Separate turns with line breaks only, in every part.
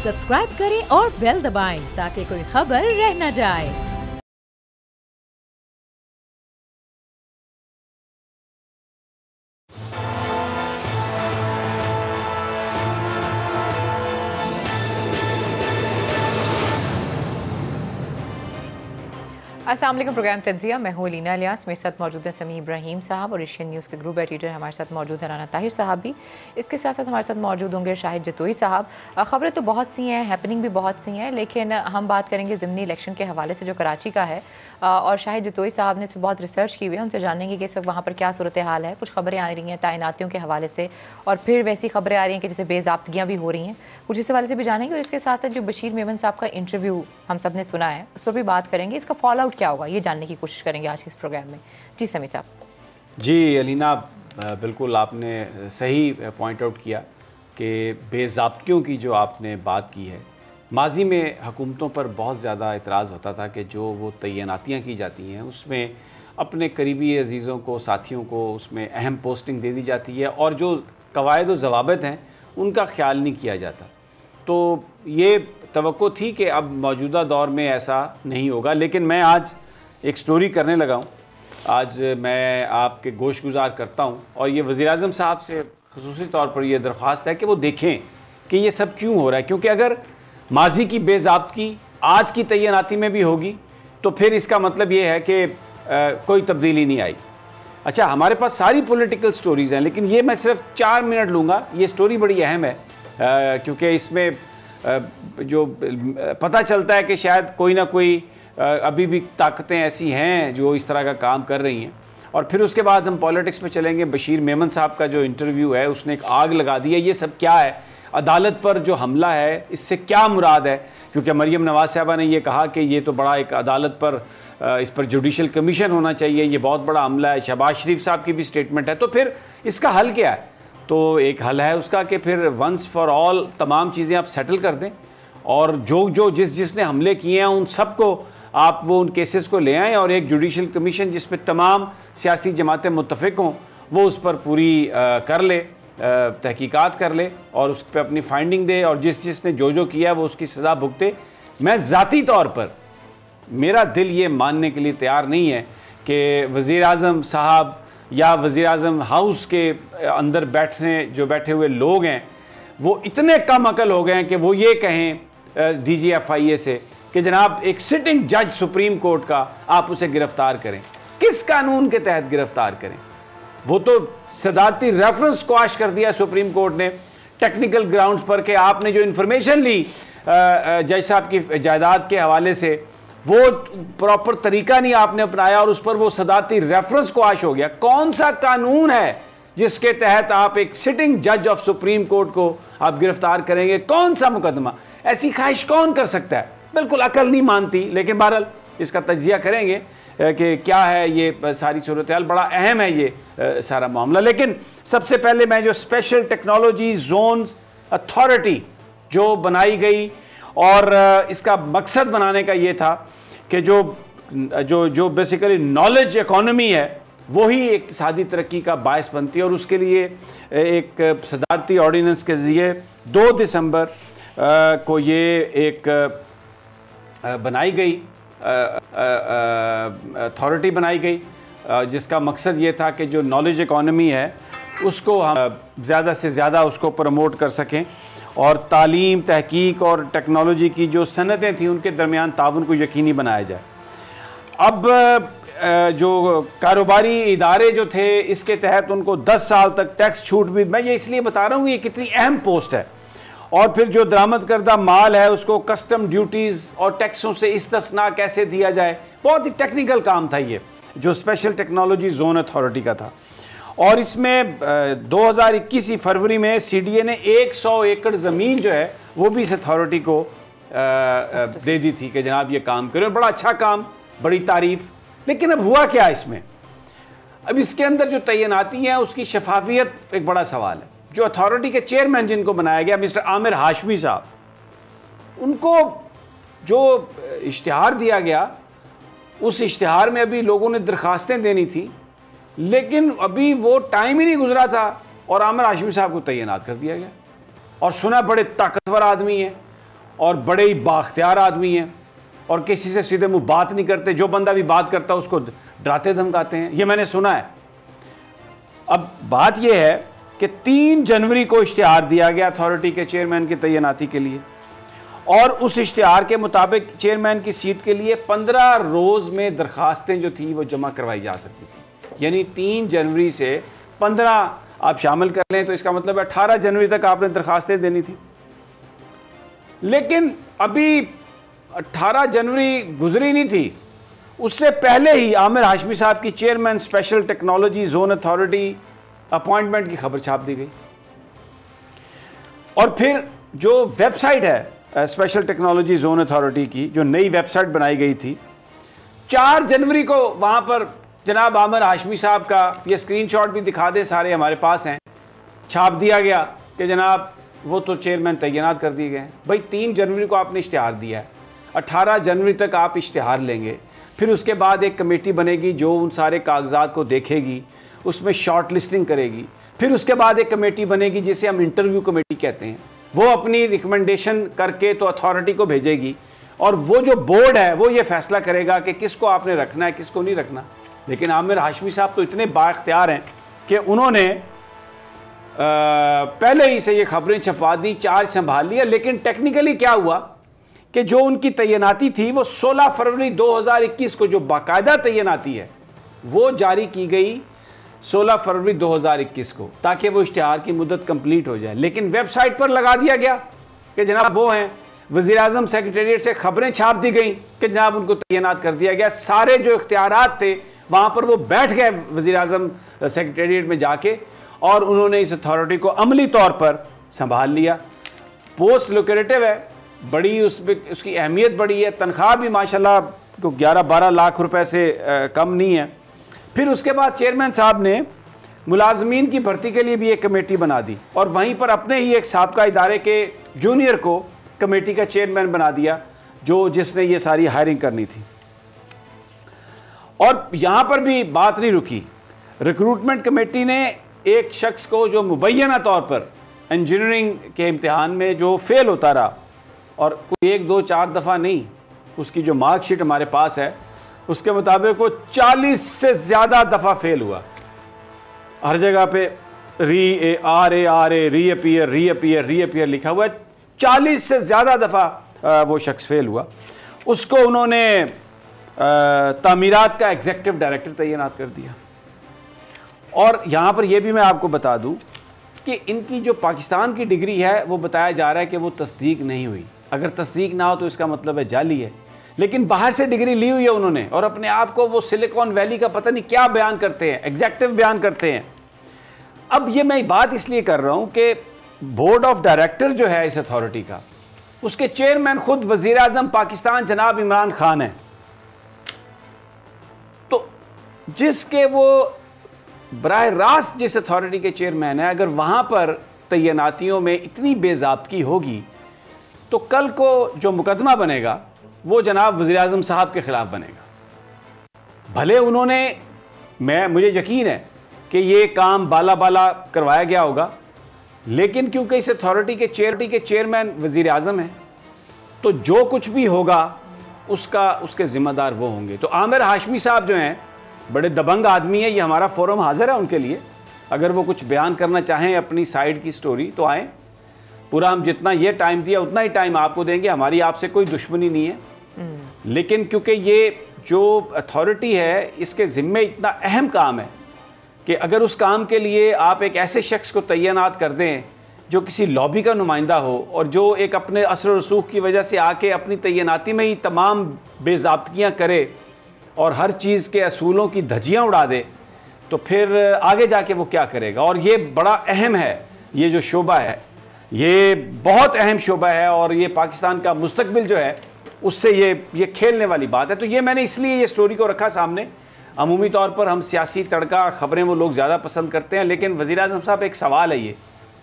Subscribe करें और bell दबाएं ताकि कोई खबर रह न जाए।
अस्सलाम वालेकुम। प्रोग्राम तंज़िया, मैं हूँ लीना इलियास। मेरे साथ मौजूद हैं समी इब्राहिम साहब और एशियन न्यूज़ के ग्रुप एडिटर हमारे साथ मौजूद हैं राना ताहिर साहब भी। इसके साथ साथ हमारे साथ मौजूद होंगे शाहिद जतोई साहब। ख़बरें तो बहुत सी हैं, हैपनिंग भी बहुत सी हैं, लेकिन हम बात करेंगे ज़िमनी इलेक्शन के हवाले से जो कराची का है, और शाहिद जतोई साहब ने इस पर बहुत रिसर्च की हुई है। उनसे जानेंगे कि इस वक्त वहाँ पर क्या सूरत हाल है। कुछ खबरें आ रही हैं तैनातियों के हवाले से, और फिर वैसी खबरें आ रही हैं कि जैसे बेज़ाब्तगियाँ भी हो रही हैं, कुछ इस हवाले से भी जानेंगे। और इसके साथ साथ जो बशीर मेमन साहब का इंटरव्यू हम सब ने सुना है, उस पर भी बात करेंगे। इसका फॉल आउट क्या होगा, ये जानने की कोशिश करेंगे आज के इस प्रोग्राम में। जी समी साहब।
जी अलीना, बिल्कुल आपने सही पॉइंट आउट किया कि बेज़ाब्तियों की जो आपने बात की है, माजी में हुकूमतों पर बहुत ज़्यादा एतराज़ होता था कि जो वो तैनातियाँ की जाती हैं उसमें अपने करीबी अजीज़ों को, साथियों को उसमें अहम पोस्टिंग दे दी जाती है और जो कवायद व ज़वाबित हैं उनका ख्याल नहीं किया जाता। तो ये तवक्को थी कि अब मौजूदा दौर में ऐसा नहीं होगा, लेकिन मैं आज एक स्टोरी करने लगा हूँ। आज मैं आपके गोश गुजार करता हूँ और ये वज़ीर-ए-आज़म साहब से ख़ुसूसी तौर पर यह दरख्वास्त है कि वो देखें कि ये सब क्यों हो रहा है, क्योंकि अगर माजी की बेज़ाब्तगी आज की तैनाती में भी होगी तो फिर इसका मतलब ये है कि कोई तब्दीली नहीं आई। अच्छा, हमारे पास सारी पॉलिटिकल स्टोरीज़ हैं, लेकिन ये मैं सिर्फ 4 मिनट लूँगा। ये स्टोरी बड़ी अहम है क्योंकि इसमें जो पता चलता है कि शायद कोई ना कोई अभी भी ताकतें ऐसी हैं जो इस तरह का काम कर रही हैं। और फिर उसके बाद हम पॉलिटिक्स में चलेंगे। बशीर मेमन साहब का जो इंटरव्यू है उसने एक आग लगा दी है। ये सब क्या है, अदालत पर जो हमला है इससे क्या मुराद है, क्योंकि मरीम नवाज़ साहबा ने ये कहा कि ये तो बड़ा एक अदालत पर इस पर जुडिशल कमीशन होना चाहिए, ये बहुत बड़ा हमला है। शहबाज शरीफ साहब की भी स्टेटमेंट है। तो फिर इसका हल क्या है? तो एक हल है उसका कि फिर वंस फॉर ऑल तमाम चीज़ें आप सेटल कर दें और जो जिसने हमले किए हैं उन सबको आप वो उन केसेस को ले आएँ और एक जुडिशल कमीशन जिसमें तमाम सियासी जमातें मुत्तफ़िक हों वो उस पर पूरी कर ले, तहकीकात कर ले और उस पर अपनी फाइंडिंग दे और जिसने जो किया वो उसकी सज़ा भुगते। मैं ज़ाती तौर पर मेरा दिल ये मानने के लिए तैयार नहीं है कि वज़ीर-ए-आज़म साहब या वज़ीर-ए-आज़म हाउस के अंदर बैठे हुए लोग हैं वो इतने कम अकल हो गए हैं कि वो ये कहें DGFIA से कि जनाब एक सिटिंग जज सुप्रीम कोर्ट का आप उसे गिरफ्तार करें। किस कानून के तहत गिरफ्तार करें? वो तो सदारती रेफरेंस क्वाश कर दिया सुप्रीम कोर्ट ने टेक्निकल ग्राउंड्स पर कि आपने जो इन्फॉर्मेशन ली जज साहब की जायदाद के हवाले से वो प्रॉपर तरीका नहीं आपने अपनाया और उस पर वो सदारती रेफरेंस क्वाश हो गया। कौन सा कानून है जिसके तहत आप एक सिटिंग जज ऑफ सुप्रीम कोर्ट को आप गिरफ्तार करेंगे? कौन सा मुकदमा? ऐसी ख्वाहिश कौन कर सकता है? बिल्कुल अकल नहीं मानती। लेकिन बहरहाल इसका तज्जिया करेंगे कि क्या है ये सारी सूरत हाल। बड़ा अहम है ये सारा मामला। लेकिन सबसे पहले मैं जो स्पेशल टेक्नोलॉजी जोन्स अथॉरिटी जो बनाई गई और इसका मकसद बनाने का ये था कि जो बेसिकली नॉलेज इकॉनमी है वही इक़्तिसादी तरक्की का बायस बनती है और उसके लिए एक सदारती ऑर्डिनेंस के ज़रिए 2 दिसंबर को ये एक बनाई गई अथॉरिटी बनाई गई जिसका मकसद ये था कि जो नॉलेज इकॉनमी है उसको हम ज़्यादा से ज़्यादा उसको प्रमोट कर सकें और तालीम, तहकीक और टेक्नोलॉजी की जो सनतें थी उनके दरमियान ताउन को यकीनी बनाया जाए। अब जो कारोबारी इदारे जो थे इसके तहत उनको 10 साल तक टैक्स छूट भी, मैं ये इसलिए बता रहा हूँ ये कितनी अहम पोस्ट है। और फिर जो दरामद करदा माल है उसको कस्टम ड्यूटीज़ और टैक्सों से इस्तिस्ना कैसे दिया जाए, बहुत ही टेक्निकल काम था ये जो स्पेशल टेक्नोलॉजी जोन अथॉरिटी का था। और इसमें 2021 फरवरी में CDA ने 100 एकड़ ज़मीन जो है वो भी इस अथॉरिटी को दे दी थी कि जनाब ये काम करें। बड़ा अच्छा काम, बड़ी तारीफ़। लेकिन अब हुआ क्या इसमें? अब इसके अंदर जो तैनाती है उसकी शफाफियत एक बड़ा सवाल है। जो अथॉरिटी के चेयरमैन जिनको बनाया गया मिस्टर आमिर हाशमी साहब, उनको जो इश्तिहार दिया गया उस इश्तिहार में अभी लोगों ने दरखास्तें देनी थी, लेकिन अभी वो टाइम ही नहीं गुजरा था और आमिर हाशमी साहब को तैनात कर दिया गया। और सुना बड़े ताकतवर आदमी हैं और बड़े ही बाख्तियार आदमी हैं और किसी से सीधे मुंह बात नहीं करते, जो बंदा भी बात करता है उसको डराते धमकाते हैं, ये मैंने सुना है। अब बात यह है कि 3 जनवरी को इश्तिहार दिया गया अथॉरिटी के चेयरमैन की तैनाती के लिए, और उस इश्तिहार के मुताबिक चेयरमैन की सीट के लिए 15 रोज़ में दरखास्तें जो थी वो जमा करवाई जा सकती थी। यानी 3 जनवरी से 15 आप शामिल कर लें तो इसका मतलब 18 जनवरी तक आपने दरखास्तें देनी थी। लेकिन अभी 18 जनवरी गुजरी नहीं थी, उससे पहले ही आमिर हाशमी साहब की chairman special technology zone authority appointment की खबर छाप दी गई। और फिर जो वेबसाइट है स्पेशल टेक्नोलॉजी जोन अथॉरिटी की, जो नई वेबसाइट बनाई गई थी, 4 जनवरी को वहाँ पर जनाब आमिर हाशमी साहब का ये स्क्रीनशॉट भी दिखा दे, सारे हमारे पास हैं, छाप दिया गया कि जनाब वो तो चेयरमैन तैनात कर दिए गए हैं। भाई 3 जनवरी को आपने इश्तिहार दिया है, 18 जनवरी तक आप इश्तिहार लेंगे, फिर उसके बाद एक कमेटी बनेगी जो उन सारे कागजात को देखेगी, उसमें शॉर्ट लिस्टिंग करेगी, फिर उसके बाद एक कमेटी बनेगी जिसे हम इंटरव्यू कमेटी कहते हैं, वो अपनी रिकमेंडेशन करके तो अथॉरिटी को भेजेगी, और वो जो बोर्ड है वो ये फैसला करेगा कि किसको आपने रखना है किसको नहीं रखना। लेकिन आमिर हाशमी साहब तो इतने बाख्तियार हैं कि उन्होंने पहले ही से ये खबरें छपवा दी, चार्ज संभाल लिया। लेकिन टेक्निकली क्या हुआ कि जो उनकी तैनाती थी वो 16 फरवरी 2021 को, जो बाकायदा तैनाती है वो जारी की गई 16 फरवरी 2021 को, ताकि वो इश्तिहार की मुद्दत कंप्लीट हो जाए। लेकिन वेबसाइट पर लगा दिया गया कि जनाब वो हैं, वज़ीर-ए-आज़म सेक्रेटेरिएट से खबरें छाप दी गई कि जनाब उनको तैनात कर दिया गया। सारे जो इख्तियारात थे वहाँ पर वो बैठ गए वज़ीर-ए-आज़म सेक्रेटेरिएट में जाके, और उन्होंने इस अथॉरिटी को अमली तौर पर संभाल लिया। पोस्ट लुक्रेटिव है, बड़ी उसकी अहमियत बड़ी है, तनख्वाह भी माशाल्लाह को 11-12 लाख रुपए से कम नहीं है। फिर उसके बाद चेयरमैन साहब ने मुलाजमीन की भर्ती के लिए भी एक कमेटी बना दी, और वहीं पर अपने ही एक साबका इदारे के जूनियर को कमेटी का चेयरमैन बना दिया, जिसने ये सारी हायरिंग करनी थी। और यहाँ पर भी बात नहीं रुकी, रिक्रूटमेंट कमेटी ने एक शख्स को जो मुबैना तौर पर इंजीनियरिंग के इम्तिहान में जो फेल होता रहा, और कोई 1, 2, 4 दफ़ा नहीं, उसकी जो मार्कशीट हमारे पास है उसके मुताबिक वो 40 से ज़्यादा दफ़ा फेल हुआ। हर जगह पे रीअपियर लिखा हुआ है, 40 से ज़्यादा दफ़ा वो शख्स फेल हुआ। उसको उन्होंने तामीरात का एग्जीक्यूटिव डायरेक्टर तैनात कर दिया। और यहाँ पर यह भी मैं आपको बता दूँ कि इनकी जो पाकिस्तान की डिग्री है वो बताया जा रहा है कि वो तस्दीक नहीं हुई। अगर तस्दीक ना हो तो इसका मतलब है जाली है। लेकिन बाहर से डिग्री ली हुई है उन्होंने, और अपने आप को वो सिलिकॉन वैली का पता नहीं क्या बयान करते हैं, एग्जीक्यूटिव बयान करते हैं। अब ये मैं बात इसलिए कर रहा हूँ कि बोर्ड ऑफ डायरेक्टर जो है इस अथॉरिटी का, उसके चेयरमैन खुद वज़ीर-ए-आज़म पाकिस्तान जनाब इमरान खान है। तो जिसके वो बराह रास्त जिस अथॉरिटी के चेयरमैन है, अगर वहाँ पर तैनातियों में इतनी बेज़ाब्तगी होगी तो कल को जो मुकदमा बनेगा वो जनाब वज़ीर-ए-आज़म साहब के ख़िलाफ़ बनेगा। भले उन्होंने, मुझे यकीन है कि ये काम बाला करवाया गया होगा, लेकिन क्योंकि इस अथॉरिटी के चेयरमैन वज़ीर-ए-आज़म हैं, तो जो कुछ भी होगा उसके ज़िम्मेदार वो होंगे। तो आमिर हाशमी साहब जो हैं बड़े दबंग आदमी है, ये हमारा फोरम हाजिर है उनके लिए। अगर वो कुछ बयान करना चाहें अपनी साइड की स्टोरी तो आएँ, पूरा हम जितना ये टाइम दिया उतना ही टाइम आपको देंगे, हमारी आपसे कोई दुश्मनी नहीं है। लेकिन क्योंकि ये जो अथॉरिटी है इसके ज़िम्मे इतना अहम काम है कि अगर उस काम के लिए आप एक ऐसे शख्स को तैनात कर दें जो किसी लॉबी का नुमाइंदा हो, और जो एक अपने असर रसूख की वजह से आके अपनी तैनाती में ही तमाम बेज़ाब्तगियाँ करे और हर चीज़ के असूलों की धज्जियाँ उड़ा दे, तो फिर आगे जाके वो क्या करेगा। और ये बड़ा अहम है, ये जो शोबा है ये बहुत अहम शोबा है, और ये पाकिस्तान का मुस्तकबिल जो है उससे ये खेलने वाली बात है। तो ये मैंने इसलिए ये स्टोरी को रखा सामने। अमूमी तौर पर हम सियासी तड़का खबरें वो लोग ज़्यादा पसंद करते हैं, लेकिन वज़ीर-ए-आज़म साहब एक सवाल है ये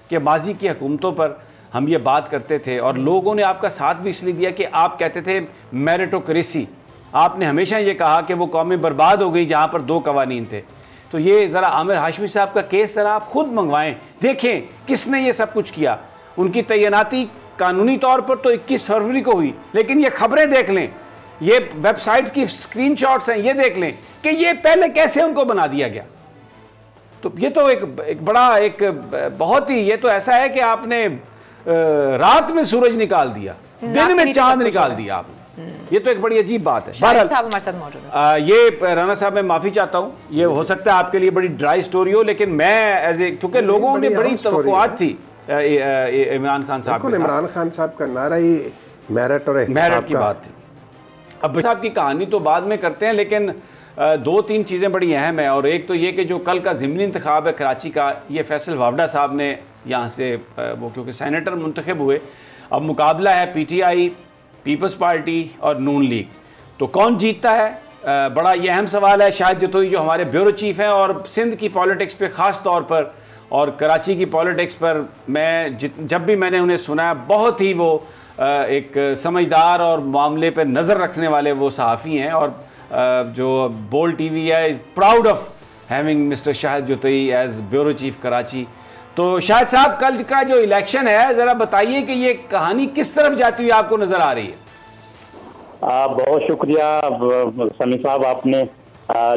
कि माजी की हुकूमतों पर हम ये बात करते थे, और लोगों ने आपका साथ भी इसलिए दिया कि आप कहते थे मेरिटोक्रेसी, आपने हमेशा ये कहा कि वो कौमें बर्बाद हो गई जहाँ पर 2 कवानीन थे। तो ये ज़रा आमिर हाशमी साहब का केस ज़रा आप खुद मंगवाएं, देखें किसने ये सब कुछ किया। उनकी तैनाती कानूनी तौर पर तो 21 फरवरी को हुई, लेकिन ये खबरें देख लें, ये वेबसाइट की स्क्रीनशॉट्स हैं, ये देख लें कि ये पहले कैसे उनको बना दिया गया। तो ये तो एक बड़ा बहुत ही, ये तो ऐसा है कि आपने रात में सूरज निकाल दिया, दिन में चांद निकाल दिया आपने। ये तो एक बड़ी अजीब बात है।
शाहिद साहब हमारे साथ मौजूद हैं।
ये राना साहब, मैं माफी चाहता हूँ, ये हो सकता है आपके लिए बड़ी ड्राई स्टोरी हो, लेकिन मैं एज ए, क्योंकि लोगों ने बड़ी तवक्कुआत थी इमरान खान साहब,
इमरान खान साहब का नारा ही मेरिट और
मेरिट की बात थी। अब साहब की कहानी तो बाद में करते हैं, लेकिन दो तीन चीज़ें बड़ी अहम है। और एक तो ये कि जो कल का ज़िमनी इंतखाब है कराची का, ये फैसल वावडा साहब ने यहाँ से वो क्योंकि सेनेटर मुंतखब हुए, अब मुकाबला है PTI, पीपल्स पार्टी और नून लीग। तो कौन जीतता है, बड़ा ये अहम सवाल है। शाहिद जतोई जो हमारे ब्यूरो चीफ हैं और सिंध की पॉलिटिक्स पे ख़ास तौर पर और कराची की पॉलिटिक्स पर मैं जब भी मैंने उन्हें सुना है, बहुत ही वो एक समझदार और मामले पर नज़र रखने वाले वो सहाफ़ी हैं। और जो बोल्ड TV है, proud of having mister Shahid Jatoi as bureau chief Karachi. तो शाहिद साहब, कल का जो इलेक्शन है, ज़रा बताइए कि ये कहानी किस तरफ जाती हुई आपको नज़र आ रही है?
बहुत शुक्रिया समी साहब, आपने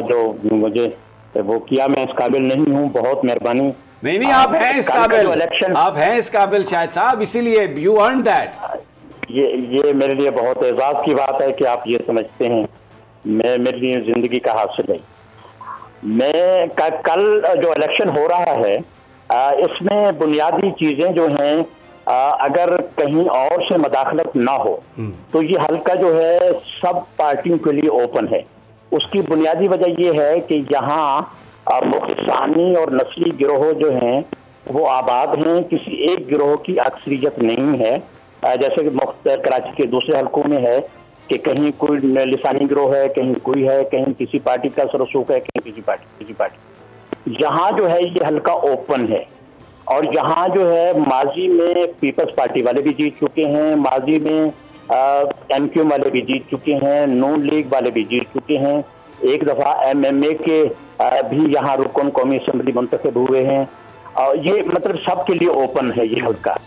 जो मुझे वो किया, मैं इस काबिल नहीं हूँ, बहुत मेहरबानी।
नहीं, आप हैं इस काबिल, आप हैं इस काबिल शाहिद साहब, इसीलिए यू अर्न दैट।
ये मेरे लिए बहुत एजाज की बात है कि आप ये समझते हैं। मेरे लिए जिंदगी का हासिल है। मैं कल जो इलेक्शन हो रहा है, इसमें बुनियादी चीजें जो हैं, अगर कहीं और से मदाखलत ना हो तो ये हल्का जो है सब पार्टियों के लिए ओपन है। उसकी बुनियादी वजह ये है कि यहाँ मुख्तानी और नस्ली गिरोह जो हैं वो आबाद हैं, किसी एक गिरोह की अक्सरियत नहीं है। जैसे कि कराची के दूसरे हल्कों में है कि कहीं कोई लिसानी गिरोह है, कहीं कोई है, कहीं किसी पार्टी का सरसूख है, कहीं किसी पार्टी। यहाँ जो है ये हल्का ओपन है। और यहाँ जो है माजी में पीपल्स पार्टी वाले भी जीत चुके हैं, माजी में MQ वाले भी जीत चुके हैं, नून लीग वाले भी जीत चुके हैं, एक दफ़ा MMA के भी यहाँ रुकन कौमी असम्बली मुंतखब हुए हैं। ये मतलब सबके लिए ओपन है ये हल्का।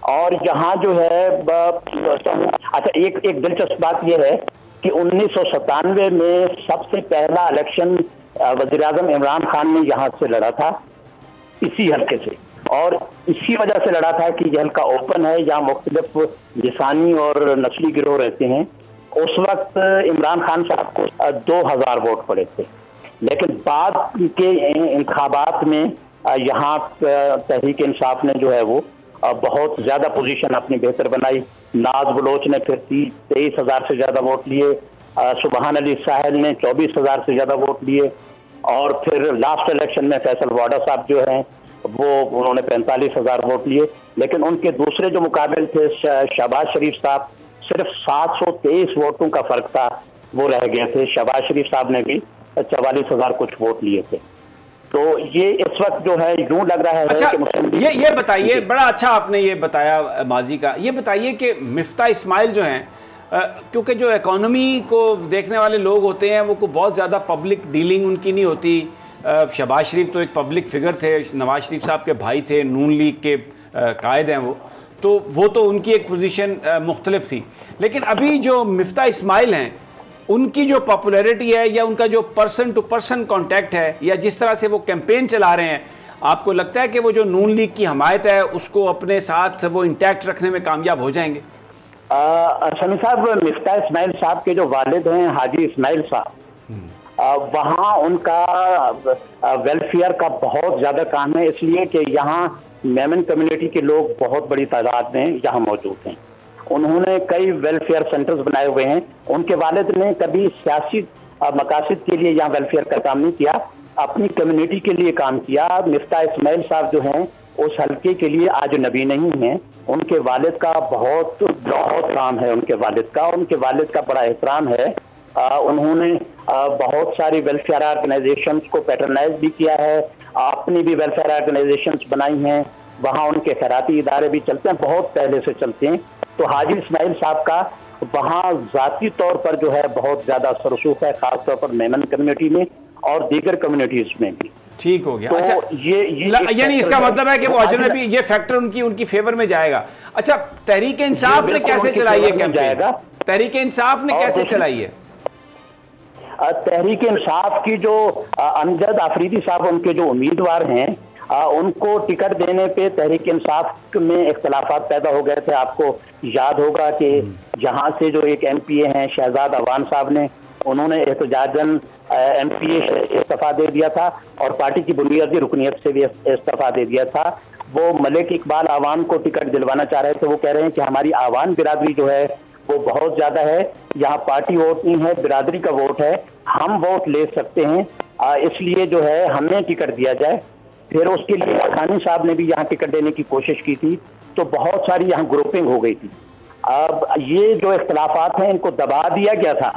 और यहाँ जो है अच्छा, एक दिलचस्प बात यह है कि 1997 में सबसे पहला इलेक्शन वज़ीर-ए-आज़म इमरान खान ने यहाँ से लड़ा था, इसी हल्के से। और इसी वजह से लड़ा था कि यह हल्का ओपन है, यहाँ मुख्तलिफ लिसानी और नस्ली गिरोह रहते हैं। उस वक्त इमरान खान साहब को 2000 वोट पड़े थे, लेकिन बाद के इंतखाबात में यहाँ तहरीक इंसाफ ने जो है वो बहुत ज्यादा पोजीशन अपनी बेहतर बनाई। नाज बलोच ने फिर 23,000 से ज्यादा वोट लिए, सुबहान अली साहिल ने 24,000 से ज्यादा वोट लिए, और फिर लास्ट इलेक्शन में फैसल वाडा साहब जो हैं वो उन्होंने 45,000 वोट लिए। लेकिन उनके दूसरे जो मुकाबिल थे शहबाज शरीफ साहब, सिर्फ 723 वोटों का फर्क था, वो रह गए थे। शहबाज शरीफ साहब ने भी 44,000 कुछ वोट लिए थे। तो ये इस वक्त जो है यूं लग रहा है।
अच्छा, ये बताइए, बड़ा अच्छा आपने ये बताया माजी का। ये बताइए कि मिफ्ता इस्माइल जो हैं, क्योंकि जो इकोनॉमी को देखने वाले लोग होते हैं वो बहुत ज़्यादा पब्लिक डीलिंग उनकी नहीं होती। शहबाज शरीफ तो एक पब्लिक फिगर थे, नवाज शरीफ साहब के भाई थे, नून लीग के कायद हैं वो तो उनकी एक पोजीशन मुख्तलिफ थी। लेकिन अभी जो मिफ्ता इस्माइल हैं, उनकी जो पॉपुलैरिटी है या उनका जो पर्सन टू पर्सन कांटेक्ट है या जिस तरह से वो कैंपेन चला रहे हैं, आपको लगता है कि वो जो नून लीग की हमायत है उसको अपने साथ वो इंटैक्ट रखने में कामयाब हो जाएंगे?
शमी साहब, मिफ्ता इस्माइल साहब के जो वालिद हैं हाजी इस्माइल साहब, वहाँ उनका वेलफेयर का बहुत ज़्यादा काम है, इसलिए कि यहाँ मेमन कम्युनिटी के लोग बहुत बड़ी तादाद में यहाँ मौजूद हैं। उन्होंने कई वेलफेयर सेंटर्स बनाए हुए हैं। उनके वालिद ने कभी सियासी मकासद के लिए यहाँ वेलफेयर का काम नहीं किया, अपनी कम्युनिटी के लिए काम किया। मिफ्ता इस्माइल साहब जो हैं उस हल्के के लिए आज नबी नहीं हैं। उनके वालिद का बहुत काम है, उनके वालिद का बड़ा एहतराम है। उन्होंने बहुत सारी वेलफेयर ऑर्गेनाइजेशंस को पैटर्नाइज भी किया है, अपनी भी वेलफेयर ऑर्गेनाइजेशंस बनाई हैं। वहाँ उनके खैराती इदारे भी चलते हैं, बहुत पहले से चलते हैं। तो हाजी इस्माइल साहब का वहाँ ज़ाती तौर पर जो है बहुत ज़्यादा सरसूख है, ख़ास तौर पर मेमन कम्युनिटी में और दीगर कम्युनिटीज़ में भी।
ठीक हो गया।
तो
अच्छा,
ये
यानी इसका मतलब है कि वो अजनबी, ये फैक्टर उनकी फेवर में जाएगा। अच्छा, तहरीक इंसाफ ने कैसे चलाई है कैंपेन? तहरीक इंसाफ ने कैसे चलाई है?
तहरीक इंसाफ की जो अमजद अफरीदी साहब, उनके जो उम्मीदवार हैं, उनको टिकट देने पे तहरीक इंसाफ में इख्तलाफात पैदा हो गए थे। आपको याद होगा कि जहां से जो एक MPA हैं शहजाद अवान साहब ने, उन्होंने एहतजाजन MPA इस्तीफा दे दिया था और पार्टी की बुनियादी रुकनीत से भी इस्तीफा दे दिया था। वो मलिक इकबाल आवाम को टिकट दिलवाना चाह रहे थे। वो कह रहे हैं कि हमारी आवाम बिरादरी जो है वो बहुत ज्यादा है, यहाँ पार्टी वोट नहीं है, बिरादरी का वोट है, हम वोट ले सकते हैं, इसलिए जो है हमें टिकट दिया जाए। फिर उसके लिए खानी साहब ने भी यहाँ टिकट देने की कोशिश की थी, तो बहुत सारी यहाँ ग्रुपिंग हो गई थी। अब ये जो इख्तलाफात हैं इनको दबा दिया गया था,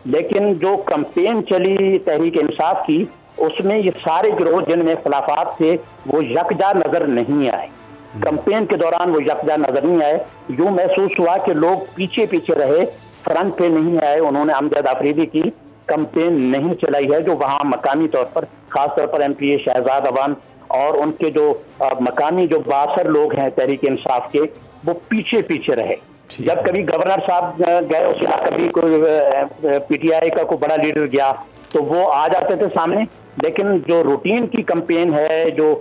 लेकिन जो कैंपेन चली तहरीक इंसाफ की, उसमें ये सारे गिरोह जिनमें इख्तलाफात थे वो यकजा नजर नहीं आए। कैंपेन के दौरान वो यकजा नजर नहीं आए। यूं महसूस हुआ कि लोग पीछे पीछे रहे, फ्रंट पे नहीं आए। उन्होंने अमजद अफरीदी की कैंपेन नहीं चलाई है, जो वहाँ मकामी तौर पर, खासतौर पर MPA शहजाद अवान और उनके जो मकामी जो बासर लोग हैं तहरीक इंसाफ के, वो पीछे पीछे रहे। जब कभी गवर्नर साहब गए उस या कभी कोई PTI का कोई बड़ा लीडर गया तो वो आ जाते थे सामने, लेकिन जो रूटीन की कैंपेन है, जो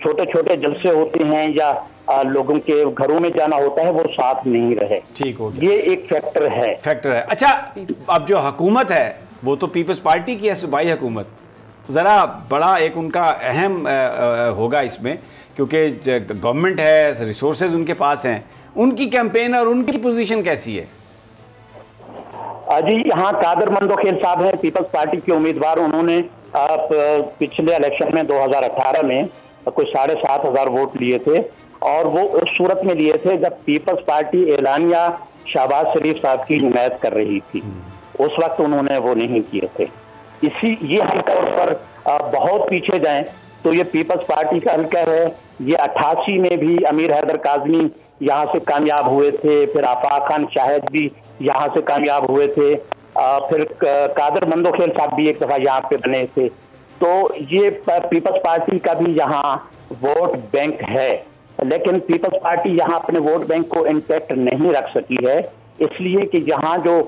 छोटे छोटे जलसे होते हैं या लोगों के घरों में जाना होता है, वो साथ नहीं रहे।
ठीक हो गया,
ये एक फैक्टर है।
अच्छा, अब जो हुकूमत है वो तो पीपल्स पार्टी की है, सूबाई हुकूमत, ज़रा बड़ा एक उनका अहम होगा इसमें, क्योंकि गवर्नमेंट है, रिसोर्सेज उनके पास हैं। उनकी कैंपेन और उनकी पोजीशन कैसी है?
जी, यहाँ कादर मंदोखेल साहब हैं, पीपल्स पार्टी के उम्मीदवार। उन्होंने पिछले इलेक्शन में 2018 में कोई 7,500 वोट लिए थे, और वो उस सूरत में लिए थे जब पीपल्स पार्टी एलानिया शहबाज शरीफ साहब की हिमायत कर रही थी। उस वक्त उन्होंने वो नहीं किए थे। ये हल्का पर बहुत पीछे जाएं तो ये पीपल्स पार्टी का हल्का है। ये 88 में भी अमीर हैदर काजमी यहाँ से कामयाब हुए थे, फिर आफाक खान शाहिद भी यहाँ से कामयाब हुए थे, फिर कादर मंदोखेल साहब भी एक दफा यहाँ पे बने थे। तो ये पीपल्स पार्टी का भी यहाँ वोट बैंक है, लेकिन पीपल्स पार्टी यहाँ अपने वोट बैंक को इंटैक्ट नहीं रख सकी है, इसलिए कि यहाँ जो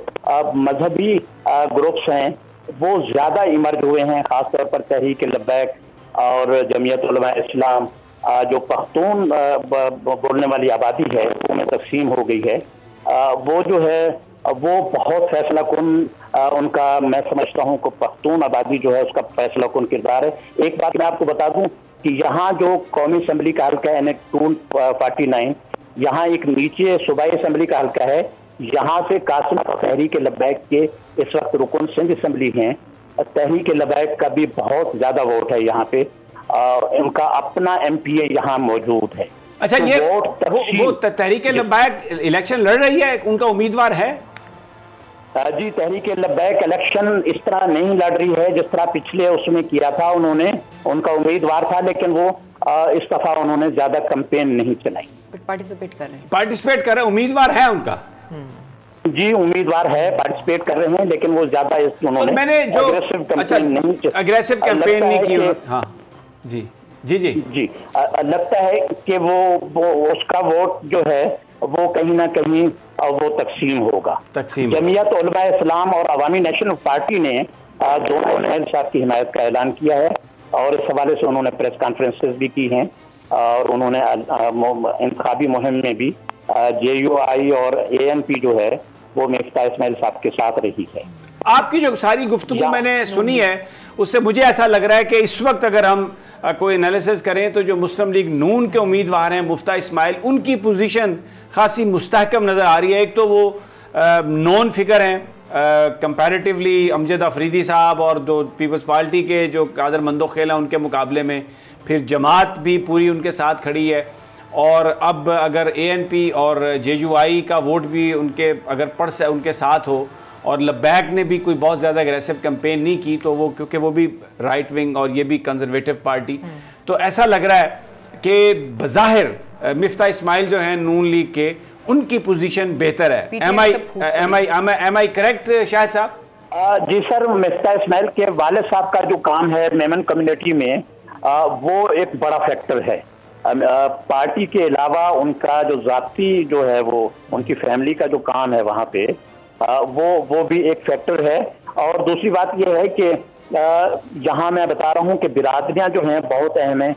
मजहबी ग्रुप्स हैं वो ज्यादा इमर्ज हुए हैं, खासतौर पर तहरीक लब्बैक और जमीयत उलमा इस्लाम। जो पख्तून बोलने वाली आबादी है वो में तकसीम हो गई है, वो जो है वो बहुत फैसला कुन उनका, मैं समझता हूँ कि पख्तून आबादी जो है उसका फैसला कुन किरदार है। एक बात मैं आपको बता दूं कि यहाँ जो कौमी असम्बली का हल्का है NH 249, यहाँ एक नीचे सूबाई असम्बली का हल्का है, यहाँ से कासिम तहरीक लब्बैक के इस वक्त रुकन सिंध असम्बली हैं। तहरीक लब्बैक का भी बहुत ज्यादा वोट है यहाँ पे, उनका अपना MPA यहाँ मौजूद है।
अच्छा,
तो
ये वो तहरीक लब्बैक इलेक्शन लड़ रही है, उनका उम्मीदवार है?
जी, तहरीक लब्बैक इलेक्शन इस तरह नहीं लड़ रही है जिस तरह पिछले उसमें किया था उन्होंने, उनका उम्मीदवार था, लेकिन वो इस दफा उन्होंने ज्यादा कैंपेन नहीं चलाई।
पार्टिसिपेट कर रहे हैं,
उम्मीदवार है उनका?
जी, उम्मीदवार है, पार्टिसिपेट कर रहे हैं, लेकिन वो ज्यादा उन्होंने
अग्रेसिव कैंपेन नहीं की। हाँ जी जी जी
जी, लगता है कि वो उसका वोट जो है वो कहीं ना कहीं वो तकसीम होगा। जमीयत उलमा इस्लाम और अवामी नेशनल पार्टी ने दोनों ने साहब की हिमायत का ऐलान किया है, और इस हवाले से उन्होंने प्रेस कॉन्फ्रेंसेस भी की हैं, और उन्होंने इंतखाबी मुहिम में भी JUI और ANP जो है वो मिफ्ता इस्माइल साहब के साथ रही है।
आपकी जो सारी गुफ्तगू मैंने सुनी है उससे मुझे ऐसा लग रहा है कि इस वक्त अगर हम कोई एनालिसिस करें तो जो मुस्लिम लीग नून के उम्मीदवार हैं मुफ्ता इस्माइल, उनकी पोजीशन खासी मुस्तहकम नज़र आ रही है। एक तो वो नॉन फिगर हैं कंपैरेटिवली अमजद अफरीदी साहब और जो पीपल्स पार्टी के जो कादर मंदोखेल हैं उनके मुकाबले में, फिर जमात भी पूरी उनके साथ खड़ी है, और अब अगर ANP और JUI का वोट भी उनके अगर उनके साथ हो, और लब्बैक ने भी कोई बहुत ज़्यादा एग्रेसिव कैंपेन नहीं की, तो वो क्योंकि वो भी राइट विंग और ये भी कंजर्वेटिव पार्टी, तो ऐसा लग रहा है कि बज़ाहिर मिफ्ता इस्माइल जो हैं नून लीग के, उनकी पोजीशन बेहतर है। एम आई करेक्ट शाहिद साहब?
जी सर, मिफ्ता इस्माइल के वालिद साहब का जो काम है मेमन कम्युनिटी में, वो एक बड़ा फैक्टर है। पार्टी के अलावा उनका जो जाती जो है वो उनकी फैमिली का जो काम है वहाँ पे, वो भी एक फैक्टर है। और दूसरी बात यह है कि यहाँ मैं बता रहा हूँ कि बिरादरियाँ जो हैं बहुत अहम हैं।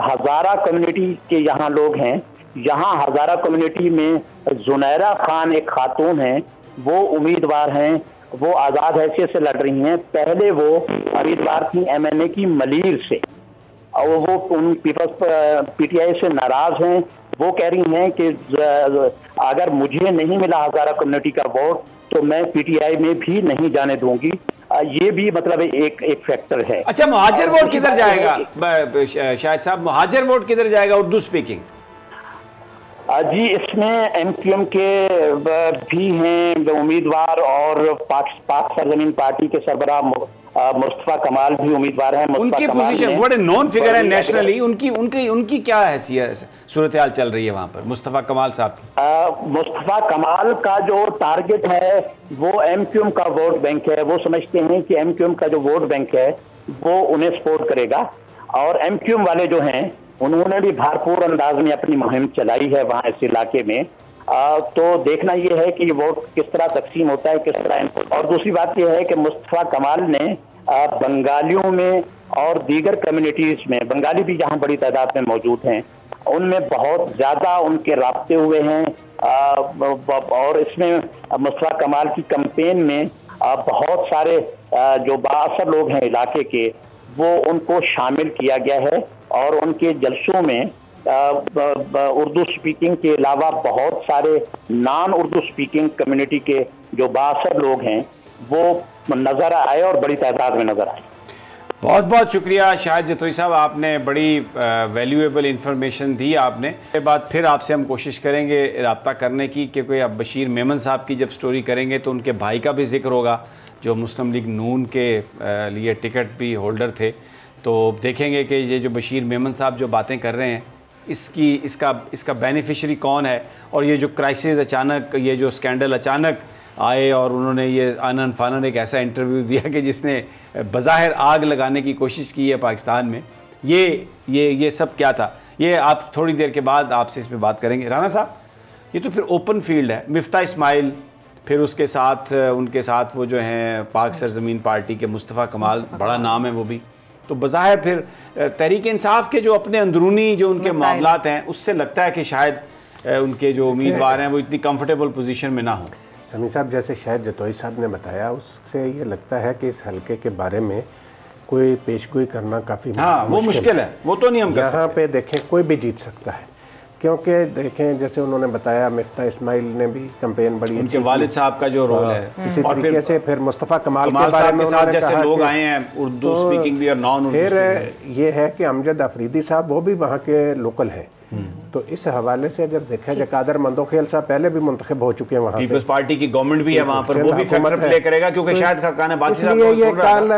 हज़ारा कम्युनिटी के यहाँ लोग हैं। यहाँ हज़ारा कम्युनिटी में जुनैरा खान एक खातून हैं, वो उम्मीदवार हैं, वो आज़ाद हैसियत से लड़ रही हैं। पहले वो उम्मीदवार थी MNA की मलीर से, और वो उन पीपल्स PTI से नाराज हैं। वो कह रही हैं कि अगर मुझे नहीं मिला हज़ारा कम्युनिटी का वोट तो मैं PTI में भी नहीं जाने दूंगी। ये भी मतलब एक फैक्टर है।
अच्छा, मुहाजिर वोट किधर जाएगा शाहिद साहब, मुहाजिर वोट किधर जाएगा उर्दू स्पीकिंग?
जी, इसमें MQM के भी हैं उम्मीदवार, और पाक सरजमीन पार्टी के सरबराह मुस्तफा कमाल भी उम्मीदवार हैं।
उनकी पोजीशन बड़े नॉन फिगर है नेशनली, उनकी क्या हैसियत सूरत हाल चल रही है वहाँ पर मुस्तफा कमाल साहब की?
मुस्तफा कमाल का जो टारगेट है वो MQM का वोट बैंक है। वो समझते हैं कि MQM का जो वोट बैंक है वो उन्हें सपोर्ट करेगा, और MQM वाले जो हैं उन्होंने भी भरपूर अंदाज में अपनी मुहिम चलाई है वहाँ इस इलाके में। तो देखना यह है कि ये वोट किस तरह तकसीम होता है, किस तरह। और दूसरी बात यह है कि मुस्तफा कमाल ने बंगालियों में और दीगर कम्युनिटीज में, बंगाली भी जहाँ बड़ी तादाद में मौजूद हैं, उनमें बहुत ज़्यादा उनके राब्ते हुए हैं। और इसमें मुस्तफा कमाल की कैंपेन में बहुत सारे जो बाअसर लोग हैं इलाके के, वो उनको शामिल किया गया है। और उनके जलसों में उर्दू स्पीकिंग के अलावा बहुत सारे नॉन उर्दू स्पीकिंग कम्युनिटी के जो बाअसर लोग हैं वो नज़र आए, और बड़ी तादाद में नज़र आए।
बहुत बहुत शुक्रिया शाहिद जतोई साहब, आपने बड़ी वैल्यूएबल इंफॉर्मेशन दी। आपने के बाद फिर आपसे हम कोशिश करेंगे रब्ता करने की, क्योंकि अब बशीर मेमन साहब की जब स्टोरी करेंगे तो उनके भाई का भी जिक्र होगा जो मुस्लिम लीग नून के लिए टिकट भी होल्डर थे। तो देखेंगे कि ये जो बशीर मेमन साहब जो बातें कर रहे हैं इसका बेनिफिशरी कौन है, और ये जो क्राइसिस अचानक, ये जो स्कैंडल अचानक आए और उन्होंने ये आनन फानन एक ऐसा इंटरव्यू दिया कि जिसने बज़ाहिर आग लगाने की कोशिश की है पाकिस्तान में, ये सब क्या था, ये आप थोड़ी देर के बाद आपसे इस पर बात करेंगे। राना साहब, ये तो फिर ओपन फील्ड है। मिफ्ता इस्माइल, फिर उसके साथ उनके साथ वो जो हैं पाक सरजमीन पार्टी के मुस्तफ़ा कमाल, बड़ा नाम है वो भी। तो बज़ाहिर फिर तहरीक इंसाफ के जो अपने अंदरूनी जो उनके मामलात हैं, उससे लगता है कि शायद उनके जो उम्मीदवार हैं वो इतनी कंफर्टेबल पोजीशन में ना हो।
समी साहब, जैसे शायद जतोई साहब ने बताया, उससे ये लगता है कि इस हलके के बारे में कोई पेशगोई करना काफ़ी
वो मुश्किल है। वो तो नहीं हम
यहाँ पे देखें कोई भी जीत सकता है, क्योंकि देखें जैसे उन्होंने बताया मिफ्ता इस्माइल ने भी कैंपेन बड़ी,
उनके वालिद साहब का जो रोल है,
इसी तरीके से फिर मुस्तफ़ा कमाल के बारे में
उन्होंने जैसे लोग आए हैं उर्दू स्पीकिंग भी और नॉन उर्दू।
फिर ये है कि अमजद अफरीदी साहब वो भी वहाँ के लोकल हैं। तो इस हवाले से अगर देखा जाए, कादर मंदोखेल साहब पहले भी मुंतखब हो चुके हैं वहाँ से,
पीपल्स पार्टी की गवर्नमेंट भी है वहाँ पर, वो भी फैक्टर प्ले करेगा, क्योंकि शायद खाकान बादशाह साहब
इसलिए ये कल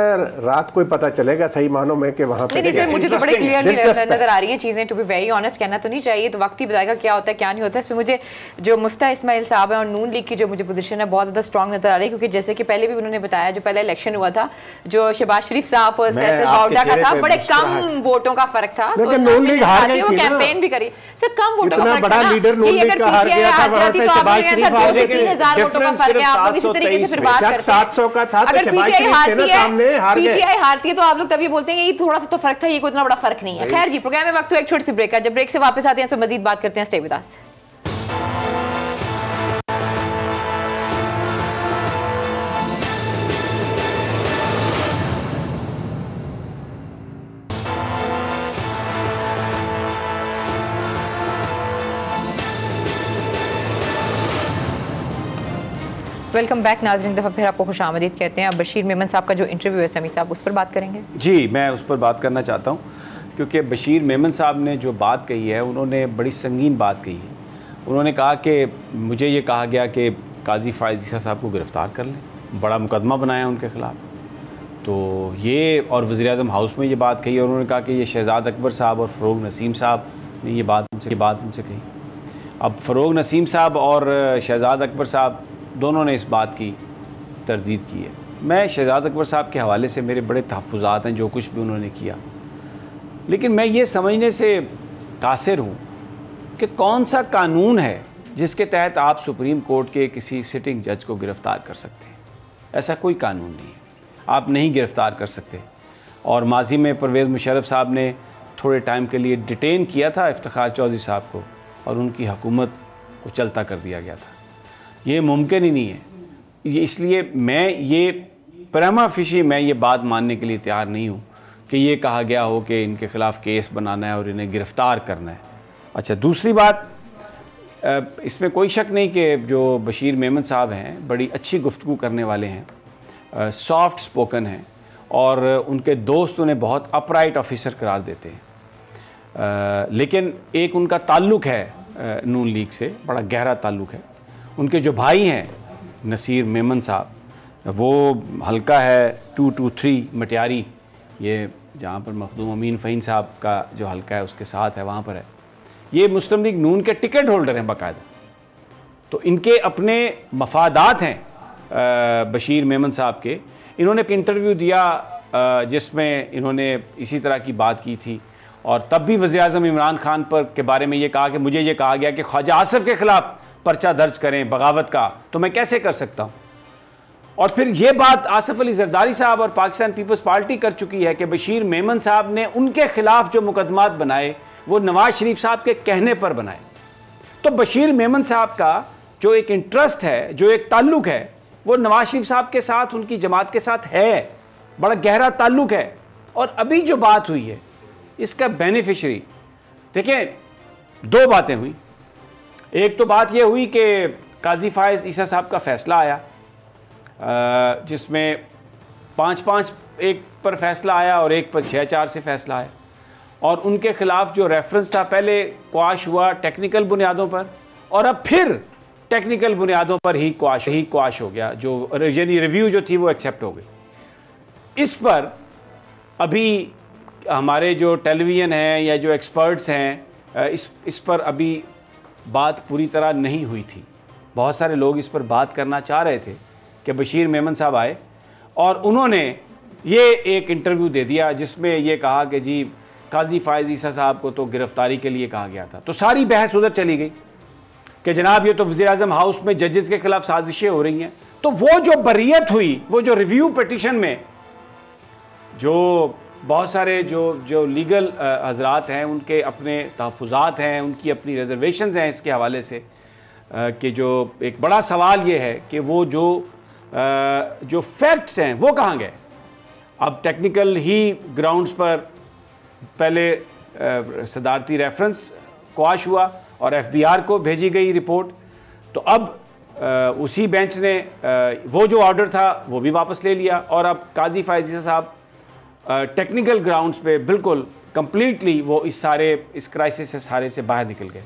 रात को ही पता चलेगा सही मानों में कि वहाँ पे।
नहीं, मुझे तो बड़े क्लियरली नजर आ रही हैं चीजें। टू बी वेरी ऑनेस्ट, कहना तो नहीं चाहिए, तो वक्त ही बताएगा क्या होता है क्या नहीं होता है। इसमें मुझे जो मुफ्ता इस्माइल साहब है और नून लीग की जो मुझे पोजीशन है बहुत ज़्यादा स्ट्रॉन्ग नजर आ रही है, क्योंकि जैसे कि पहले भी उन्होंने बताया, जो पहले इलेक्शन हुआ था, जो शहबाज शरीफ साहब फैसल बावडा का था, बड़े कम वोटों का फर्क था,
लेकिन नून लीग हार गई थी,
कैंपेन भी करी, सिर्फ कम वोटों का
बड़ा लीडर नून लीग का हार गया था, वहां से शहबाज शरीफ आ गए।
3,000 वोटों का फर्क है। आप लोग इसी तरीके से फिर बात करते हैं,
700 का था तो शहबाज शरीफ के ना सामने हार गए।
पीटीआई हारती है तो आप लोग तभी बोलते हैं ये थोड़ा सा तो फर्क था, ये कोई इतना बड़ा फर्क नहीं है। खैर जी, प्रोग्राम में वक्त तो एक छोटी सी ब्रेक है, जब ब्रेक से वापस आते हैं तो मजीद बात करते हैं। Stay with us. Welcome back नाज़रीन, दफ़ा फिर आपको खुश आमदीद कहते हैं। अब बशीर मेमन साहब का जो इंटरव्यू है समी साहब, उस पर बात करेंगे।
जी, मैं उस पर बात करना चाहता हूँ, क्योंकि बशीर मेमन साहब ने जो बात कही है, उन्होंने बड़ी संगीन बात कही है। उन्होंने कहा कि मुझे ये कहा गया कि काजी फायज़ साहब को गिरफ़्तार कर लें, बड़ा मुकदमा बनाया उनके ख़िलाफ़। तो ये और वज़ीर-ए-आज़म हाउस में ये बात कही, और उन्होंने कहा कि ये शहज़ाद अकबर साहब और फ़रोग नसीम साहब ने ये बात उनसे कही। अब फ़रोग नसीम साहब और शहज़ाद अकबर साहब दोनों ने इस बात की तरदीद की है मैं शहजाद अकबर साहब के हवाले से मेरे बड़े तहफ़्फ़ुज़ात हैं जो कुछ भी उन्होंने किया, लेकिन मैं ये समझने से कासिर हूँ कि कौन सा कानून है जिसके तहत आप सुप्रीम कोर्ट के किसी सिटिंग जज को गिरफ़्तार कर सकते हैं। ऐसा कोई कानून नहीं है, आप नहीं गिरफ़्तार कर सकते। और माजी में परवेज़ मुशर्रफ साहब ने थोड़े टाइम के लिए डिटेन किया था इफ्तिखार चौधरी साहब को और उनकी हुकूमत को चलता कर दिया गया था। ये मुमकिन ही नहीं है। ये इसलिए मैं ये प्रमा फिशी मैं ये बात मानने के लिए तैयार नहीं हूँ कि ये कहा गया हो कि इनके ख़िलाफ़ केस बनाना है और इन्हें गिरफ़्तार करना है। अच्छा, दूसरी बात, इसमें कोई शक नहीं कि जो बशीर मेमन साहब हैं बड़ी अच्छी गुफ्तगू करने वाले हैं, सॉफ्ट स्पोकन हैं और उनके दोस्त उन्हें बहुत अपराइट ऑफिसर करार देते हैं। लेकिन एक उनका ताल्लुक़ है नून लीग से, बड़ा गहरा ताल्लुक़ है। उनके जो भाई हैं नसीर मेमन साहब, वो हल्का है 223 मटियारी, ये जहाँ पर मखदूम अमीन फ़हीम साहब का जो हल्का है उसके साथ है, वहाँ पर है। ये मुस्लिम लीग नून के टिकट होल्डर हैं बाकायदा। तो इनके अपने मफादात हैं बशीर मेमन साहब के। इन्होंने एक इंटरव्यू दिया जिसमें इन्होंने इसी तरह की बात की थी और तब भी वज़ीर-ए-आज़म इमरान खान पर के बारे में ये कहा कि मुझे ये कहा गया कि ख्वाजा आसिफ के ख़िलाफ़ पर्चा दर्ज करें बगावत का, तो मैं कैसे कर सकता हूँ। और फिर ये बात आसिफ अली जरदारी साहब और पाकिस्तान पीपल्स पार्टी कर चुकी है कि बशीर मेमन साहब ने उनके ख़िलाफ़ जो मुकदमात बनाए वो नवाज शरीफ साहब के कहने पर बनाए। तो बशीर मेमन साहब का जो एक इंटरेस्ट है, जो एक ताल्लुक़ है, वो नवाज शरीफ साहब के साथ, उनकी जमात के साथ है, बड़ा गहरा ताल्लुक़ है। और अभी जो बात हुई है इसका बेनिफिशरी, देखिए दो बातें हुई। एक तो बात यह हुई कि काजी फायज़ ईसा साहब का फ़ैसला आया जिसमें 5-5 एक पर फैसला आया और एक पर 6-4 से फैसला आया और उनके ख़िलाफ़ जो रेफरेंस था पहले क्वाश हुआ टेक्निकल बुनियादों पर और अब फिर टेक्निकल बुनियादों पर ही क्वाश हो गया, जो यानी रिव्यू जो थी वो एक्सेप्ट हो गई। इस पर अभी हमारे जो टेलीविज़न हैं या जो एक्सपर्ट्स हैं इस पर अभी बात पूरी तरह नहीं हुई थी। बहुत सारे लोग इस पर बात करना चाह रहे थे कि बशीर मेमन साहब आए और उन्होंने ये एक इंटरव्यू दे दिया जिसमें ये कहा कि जी काजी फायज़ ईसा साहब को तो गिरफ़्तारी के लिए कहा गया था। तो सारी बहस उधर चली गई कि जनाब ये तो वज़ीर-ए-आज़म हाउस में जजेस के ख़िलाफ़ साजिशें हो रही हैं। तो वो जो बरियत हुई, वो जो रिव्यू पिटिशन में जो बहुत सारे जो लीगल हज़रात हैं उनके अपने तहफ़्फ़ुज़ात हैं, उनकी अपनी रिजर्वेशंस हैं इसके हवाले से कि जो एक बड़ा सवाल ये है कि वो जो फैक्ट्स हैं वो कहाँ गए। अब टेक्निकल ही ग्राउंड्स पर पहले सदारती रेफरेंस क्वाश हुआ और एफबीआर को भेजी गई रिपोर्ट। तो अब उसी बेंच ने वो जो ऑर्डर था वो भी वापस ले लिया और अब काजी फायज़ ईसा साहब टेक्निकल ग्राउंड्स पे बिल्कुल कंप्लीटली वो इस क्राइसिस से सारे से बाहर निकल गए।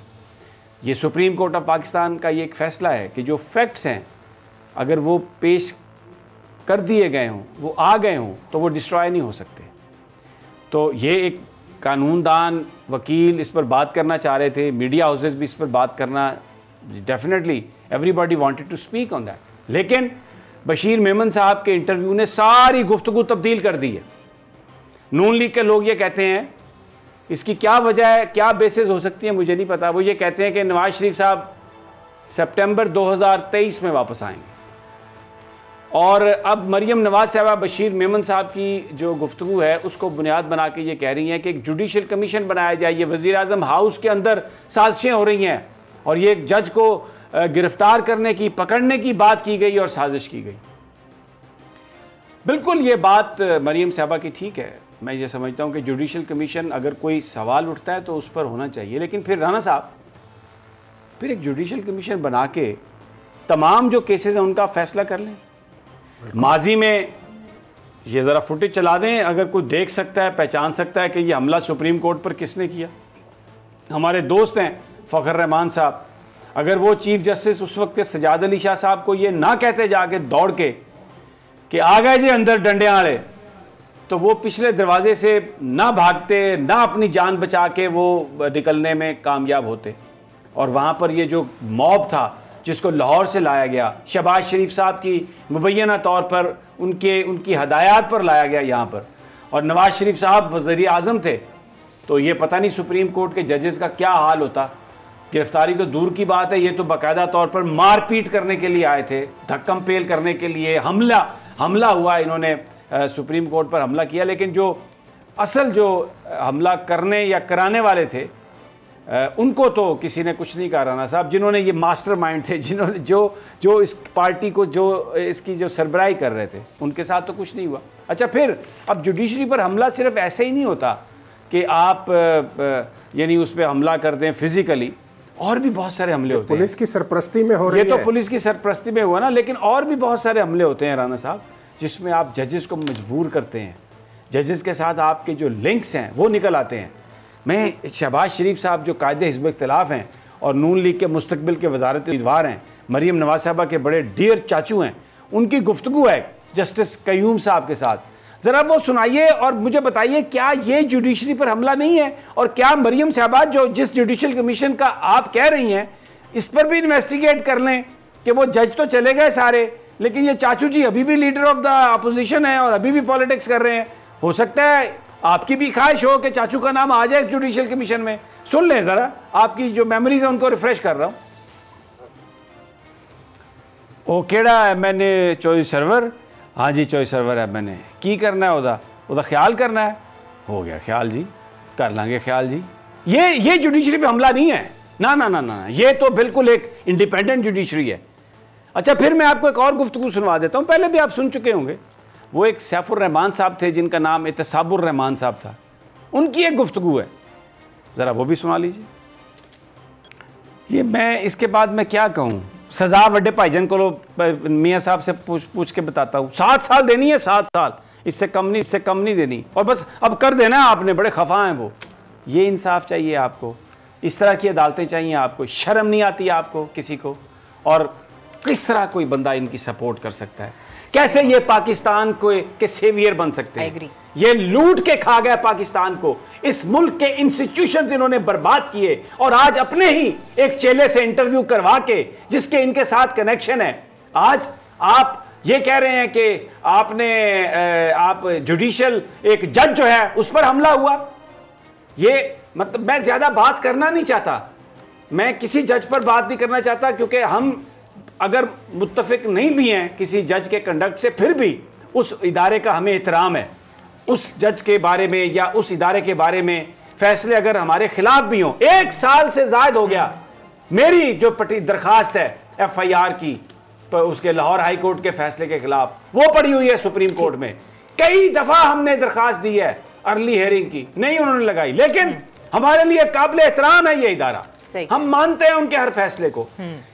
ये सुप्रीम कोर्ट ऑफ पाकिस्तान का ये एक फ़ैसला है कि जो फैक्ट्स हैं अगर वो पेश कर दिए गए हों, वो आ गए हों, तो वो डिस्ट्रॉय नहीं हो सकते। तो ये एक कानूनदान वकील इस पर बात करना चाह रहे थे, मीडिया हाउसेस भी इस पर बात करना, definitely everybody wanted to speak on that. लेकिन बशीर मेमन साहब के इंटरव्यू ने सारी गुफ्तगू तब्दील कर दी है। नून लीग के लोग ये कहते हैं, इसकी क्या वजह है, क्या बेसिस हो सकती है मुझे नहीं पता। वो ये कहते हैं कि नवाज शरीफ साहब सितंबर 2023 में वापस आएंगे और अब मरियम नवाज साहबा बशीर मेमन साहब की जो गुफ्तगू है उसको बुनियाद बना के ये कह रही हैं कि एक जुडिशल कमीशन बनाया जाए। ये वज़ीर-ए-आज़म हाउस के अंदर साजिशें हो रही हैं और ये एक जज को गिरफ्तार करने की, पकड़ने की बात की गई और साजिश की गई। बिल्कुल ये बात मरियम साहबा की ठीक है। मैं ये समझता हूँ कि जुडिशल कमीशन अगर कोई सवाल उठता है तो उस पर होना चाहिए, लेकिन फिर राना साहब फिर एक जुडिशल कमीशन बना के तमाम जो केसेस हैं उनका फैसला कर लें। माजी में ये ज़रा फुटेज चला दें, अगर कोई देख सकता है, पहचान सकता है कि ये हमला सुप्रीम कोर्ट पर किसने किया। हमारे दोस्त हैं फ़खर रहमान साहब, अगर वो चीफ जस्टिस उस वक्त के सजाद अली शाह साहब को ये ना कहते जाके दौड़ के कि आ गए जी अंदर डंडे वाले, तो वो पिछले दरवाजे से ना भागते, ना अपनी जान बचा के वो निकलने में कामयाब होते। और वहाँ पर ये जो मॉब था जिसको लाहौर से लाया गया, शहबाज शरीफ साहब की मुबैना तौर पर उनकी हदायत पर लाया गया यहाँ पर, और नवाज शरीफ साहब वज़ीर आज़म थे, तो ये पता नहीं सुप्रीम कोर्ट के जजेस का क्या हाल होता। गिरफ्तारी तो दूर की बात है, ये तो बाकायदा तौर पर मारपीट करने के लिए आए थे, धक्कम पेल करने के लिए, हमला हुआ, इन्होंने सुप्रीम कोर्ट पर हमला किया। लेकिन जो असल जो हमला करने या कराने वाले थे उनको तो किसी ने कुछ नहीं कहा। राना साहब जिन्होंने ये मास्टरमाइंड थे, जिन्होंने जो इस पार्टी को जो इसकी जो सरबराही कर रहे थे, उनके साथ तो कुछ नहीं हुआ। अच्छा, फिर अब जुडिशरी पर हमला सिर्फ ऐसे ही नहीं होता कि आप यानी उस पर हमला कर दें फिजिकली, और भी बहुत सारे हमले होते हैं।
पुलिस की सरपरस्ती में हो रही है।
ये तो पुलिस की सरपरस्ती में हुआ ना, लेकिन और भी बहुत सारे हमले होते हैं राना साहब, जिसमें आप जजेस को मजबूर करते हैं, जजेस के साथ आपके जो लिंक्स हैं वो निकल आते हैं। मैं शहबाज शरीफ साहब जो कायदे हिज़्ब इख्तिलाफ हैं और नून लीग के मुस्तकबिल के वजारत उम्मीदवार हैं, मरीम नवाज साहबा के बड़े डियर चाचू हैं, उनकी गुफ्तगू है जस्टिस कयूम साहब के साथ, ज़रा वो सुनाइए और मुझे बताइए क्या ये जुडिशरी पर हमला नहीं है, और क्या मरीम साहबा जो जिस जुडिशल कमीशन का आप कह रही हैं इस पर भी इन्वेस्टिगेट कर लें कि वो जज तो चले गए सारे, लेकिन ये चाचू जी अभी भी लीडर ऑफ द अपोजिशन है और अभी भी पॉलिटिक्स कर रहे हैं। हो सकता है आपकी भी ख्वाहिश हो कि चाचू का नाम आ जाए इस जुडिशल कमीशन में। सुन लें ज़रा, आपकी जो मेमोरीज है उनको रिफ्रेश कर रहा हूँ। ओ केड़ा है मैंने चॉइस सर्वर, हाँ जी चॉइस सर्वर है मैंने, की करना है उदा ख्याल करना है, हो गया ख्याल जी, कर लेंगे ख्याल जी। ये जुडिशरी पे हमला नहीं है, ना ना ना ना, ये तो बिल्कुल एक इंडिपेंडेंट जुडिशरी है। अच्छा, फिर मैं आपको एक और गुफ्तगू सुनवा देता हूँ, पहले भी आप सुन चुके होंगे। वो एक सैफुर रहमान साहब थे जिनका नाम एहतसाबुर रहमान साहब था, उनकी एक गुफ्तगू है, ज़रा वो भी सुना लीजिए। ये मैं इसके बाद मैं क्या कहूँ, सज़ा वड्डे भाईजान को मियाँ साहब से पूछ के बताता हूँ। 7 साल देनी है, 7 साल, इससे कम नहीं देनी, और बस अब कर देना आपने, बड़े खफा हैं वो। ये इंसाफ चाहिए आपको, इस तरह की अदालतें चाहिए आपको, शर्म नहीं आती आपको किसी को। और किस तरह कोई बंदा इनकी सपोर्ट कर सकता है, कैसे ये पाकिस्तान के सेवियर बन सकते हैं। ये लूट के खा गए पाकिस्तान को, इस मुल्क के इंस्टीट्यूशंस इन्होंने बर्बाद किए, और आज अपने ही एक चेले से इंटरव्यू करवा के जिसके इनके साथ कनेक्शन है, आज आप ये कह रहे हैं कि आप जुडिशियल एक जज जो है उस पर हमला हुआ। ये मतलब मैं ज्यादा बात करना नहीं चाहता, मैं किसी जज पर बात नहीं करना चाहता, क्योंकि हम अगर मुत्तफिक नहीं भी हैं किसी जज के कंडक्ट से, फिर भी उस इदारे का हमें एहतराम है। उस जज के बारे में या उस इदारे के बारे में फैसले अगर हमारे खिलाफ भी हों, 1 साल से ज़ायद हो गया मेरी जो दरखास्त है FIR की, तो उसके लाहौर हाई कोर्ट के फैसले के खिलाफ, वो पड़ी हुई है सुप्रीम कोर्ट में। कई दफ़ा हमने दरखास्त दी है अर्ली हेयरिंग की, नहीं उन्होंने लगाई, लेकिन हमारे लिए काबिल एहतराम है ये इदारा, हम मानते हैं उनके हर फैसले को।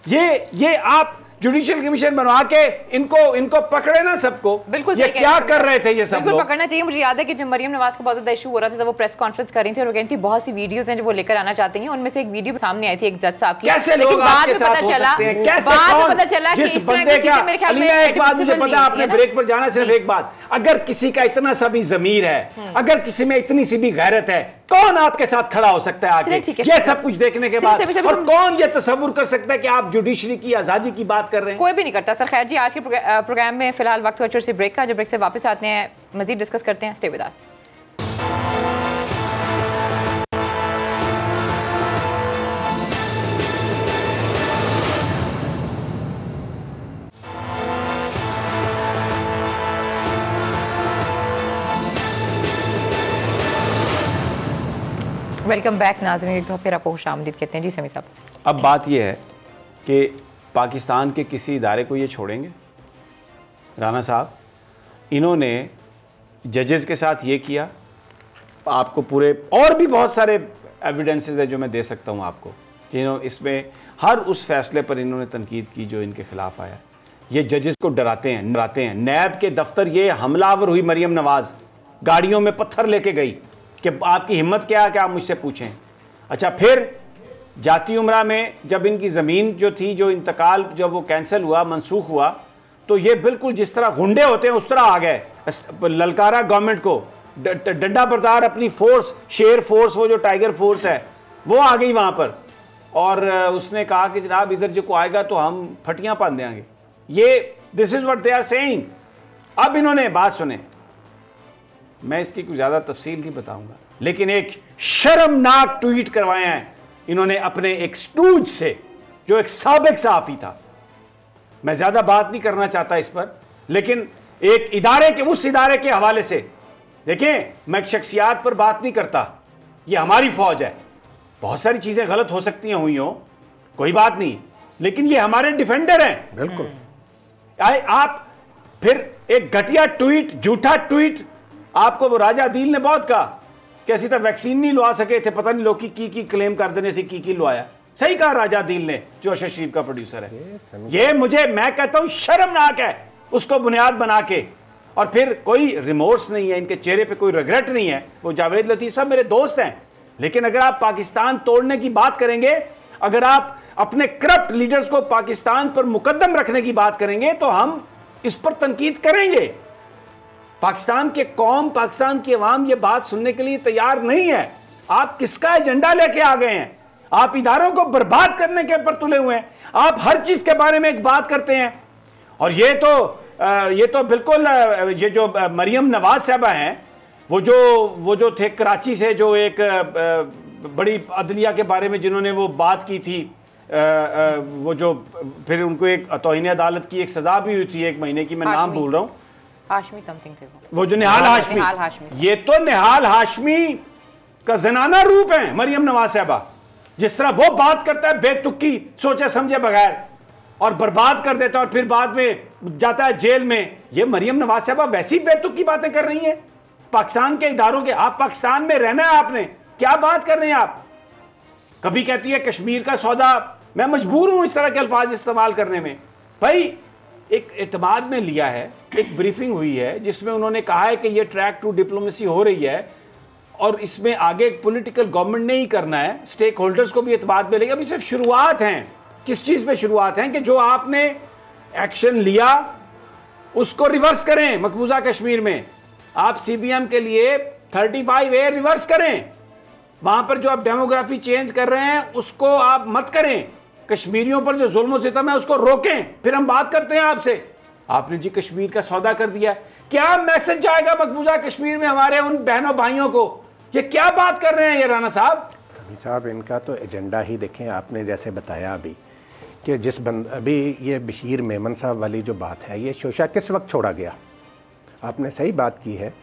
ये आप जुडिशियल कमीशन बनवा के इनको पकड़े ना सबको।
बिल्कुल
ये क्या कर रहे थे ये सब
बिल्कुल
लोग?
पकड़ना चाहिए। मुझे याद है कि जब मरीम नवाज का बहुत ज्यादा इशू हो रहा था, जब वो प्रेस कॉन्फ्रेंस कर रही थी और वो कहती थी बहुत सी वीडियोस हैं जो वो लेकर आना चाहती हैं, उनमें से एक वीडियो सामने आई थी एक जज साहब की।
कैसे लोग आपके साथ हो सकते हैं? कैसे कौन? जिस बंदे का अलीना, एक बात मुझे पता, आपने ब्रेक पर जाना, सिर्फ एक बात, अगर किसी का इतना सा भी ज़मीर है, अगर किसी में इतनी सी भी गैरत है, कौन आपके साथ खड़ा हो सकता है आगे ये सब कुछ देखने के बाद? और कौन ये तसव्वुर कर सकता है कि आप जुडिशरी की आज़ादी की बात कर रहे हैं?
कोई भी नहीं करता सर। खैर जी, आज के प्रोग्राम में फिलहाल वक्त हुआ छोटे से ब्रेक का, जब ब्रेक से वापस आते हैं मजीद डिस्कस करते हैं। Stay with us. Welcome back नाज़रीन, तो फिर आपको खुशामदीद कहते हैं जी समी साहब।
अब बात यह है कि पाकिस्तान के किसी इदारे को ये छोड़ेंगे? राना साहब, इन्होंने जजेस के साथ ये किया, आपको पूरे और भी बहुत सारे एविडेंसेस है जो मैं दे सकता हूँ आपको, जिन्होंने इसमें हर उस फैसले पर इन्होंने तनकीद की जो इनके खिलाफ आया। ये जजेस को डराते हैं। नैब के दफ्तर ये हमलावर हुई मरीम नवाज, गाड़ियों में पत्थर लेके गई कि आपकी हिम्मत क्या है कि आप मुझसे पूछें। अच्छा, फिर जाती उम्रा में जब इनकी ज़मीन जो थी, जो इंतकाल जब वो कैंसिल हुआ, मनसूख हुआ, तो ये बिल्कुल जिस तरह गुंडे होते हैं उस तरह आ गए, ललकारा गवर्नमेंट को, डंडा बरदार अपनी फोर्स, शेर फोर्स, वो जो टाइगर फोर्स है वो आ गई वहाँ पर, और उसने कहा कि जनाब इधर जो को आएगा तो हम फटियां बांध देंगे। ये this is what they are saying. अब इन्होंने बात सुने, मैं इसकी कुछ ज़्यादा तफसील नहीं बताऊंगा, लेकिन एक शर्मनाक ट्वीट करवाया है इन्होंने अपने एक स्टूज से, जो एक साबिक सहाफ़ी था। मैं ज़्यादा बात नहीं करना चाहता इस पर, लेकिन एक इदारे के, उस इदारे के हवाले से, देखें मैं एक शख्सियात पर बात नहीं करता, ये हमारी फौज है, बहुत सारी चीज़ें गलत हो सकती हैं, हुई हो, कोई बात नहीं, लेकिन ये हमारे डिफेंडर हैं।
बिल्कुल।
आप फिर एक घटिया ट्वीट, झूठा ट्वीट, आपको वो राजा दिल ने बहुत कहा कि ऐसी तो वैक्सीन नहीं लवा सके थे, पता नहीं लोग की क्लेम कर देने से की लवाया। सही कहा राजा दिल ने, जो अरशद शरीफ का प्रोड्यूसर है। ये मुझे, मैं कहता हूं शर्मनाक है उसको बुनियाद बना के, और फिर कोई रिमोर्स नहीं है इनके चेहरे पे, कोई रिग्रेट नहीं है। वो जावेद लतीफ साहब मेरे दोस्त हैं, लेकिन अगर आप पाकिस्तान तोड़ने की बात करेंगे, अगर आप अपने करप्ट लीडर्स को पाकिस्तान पर मुकद्दम रखने की बात करेंगे, तो हम इस पर तनकीद करेंगे। पाकिस्तान के कौम, पाकिस्तान की अवाम ये बात सुनने के लिए तैयार नहीं है। आप किसका एजेंडा लेके आ गए हैं? आप इदारों को बर्बाद करने के ऊपर तुले हुए हैं। आप हर चीज के बारे में एक बात करते हैं, और ये तो बिल्कुल, ये जो मरियम नवाज साहबा हैं, वो जो थे कराची से, जो एक बड़ी अदलिया के बारे में जिन्होंने वो बात की थी, वो जो फिर उनको एक तौहीन अदालत की एक सजा भी हुई थी 1 महीने की, मैं नाम भूल रहा हूँ,
हाशमी समथिंग थे
वो जो निहाल हाशमी। ये तो निहाल हाशमी का जनाना रूप है मरियम नवाज साहबा। जिस तरह वो बात करता है बेतुकी, सोचे समझे बगैर, और बर्बाद कर देता है, और फिर बाद में जाता है जेल में। ये मरियम नवाज साहबा वैसी बेतुकी बातें कर रही हैं पाकिस्तान के इदारों के। आप पाकिस्तान में रहना है आपने, क्या बात कर रहे हैं आप? कभी कहती है कश्मीर का सौदा, मैं मजबूर हूं इस तरह के अल्फाज इस्तेमाल करने में। भाई एक एतमाद में लिया है, एक ब्रीफिंग हुई है जिसमें उन्होंने कहा है कि ये ट्रैक टू डिप्लोमेसी हो रही है, और इसमें आगे पॉलिटिकल गवर्नमेंट ने ही करना है, स्टेक होल्डर्स को भी एतमाद में लेगा। अभी सिर्फ शुरुआत हैं। किस चीज़ पे शुरुआत है? कि जो आपने एक्शन लिया उसको रिवर्स करें। मकबूजा कश्मीर में आप CBM के लिए 35A रिवर्स करें। वहां पर जो आप डेमोग्राफी चेंज कर रहे हैं उसको आप मत करें। कश्मीरियों पर जो जुल्म सितम है उसको रोकें, फिर हम बात करते हैं आपसे। आपने जी कश्मीर का सौदा कर दिया, क्या मैसेज जाएगा मकबूजा कश्मीर में हमारे उन बहनों भाइयों को? ये क्या बात कर रहे हैं ये राना साहब?
इनका तो एजेंडा ही देखें। आपने जैसे बताया अभी कि अभी ये बशीर मेमन साहब वाली जो बात है, ये शोशा किस वक्त छोड़ा गया? आपने सही बात की है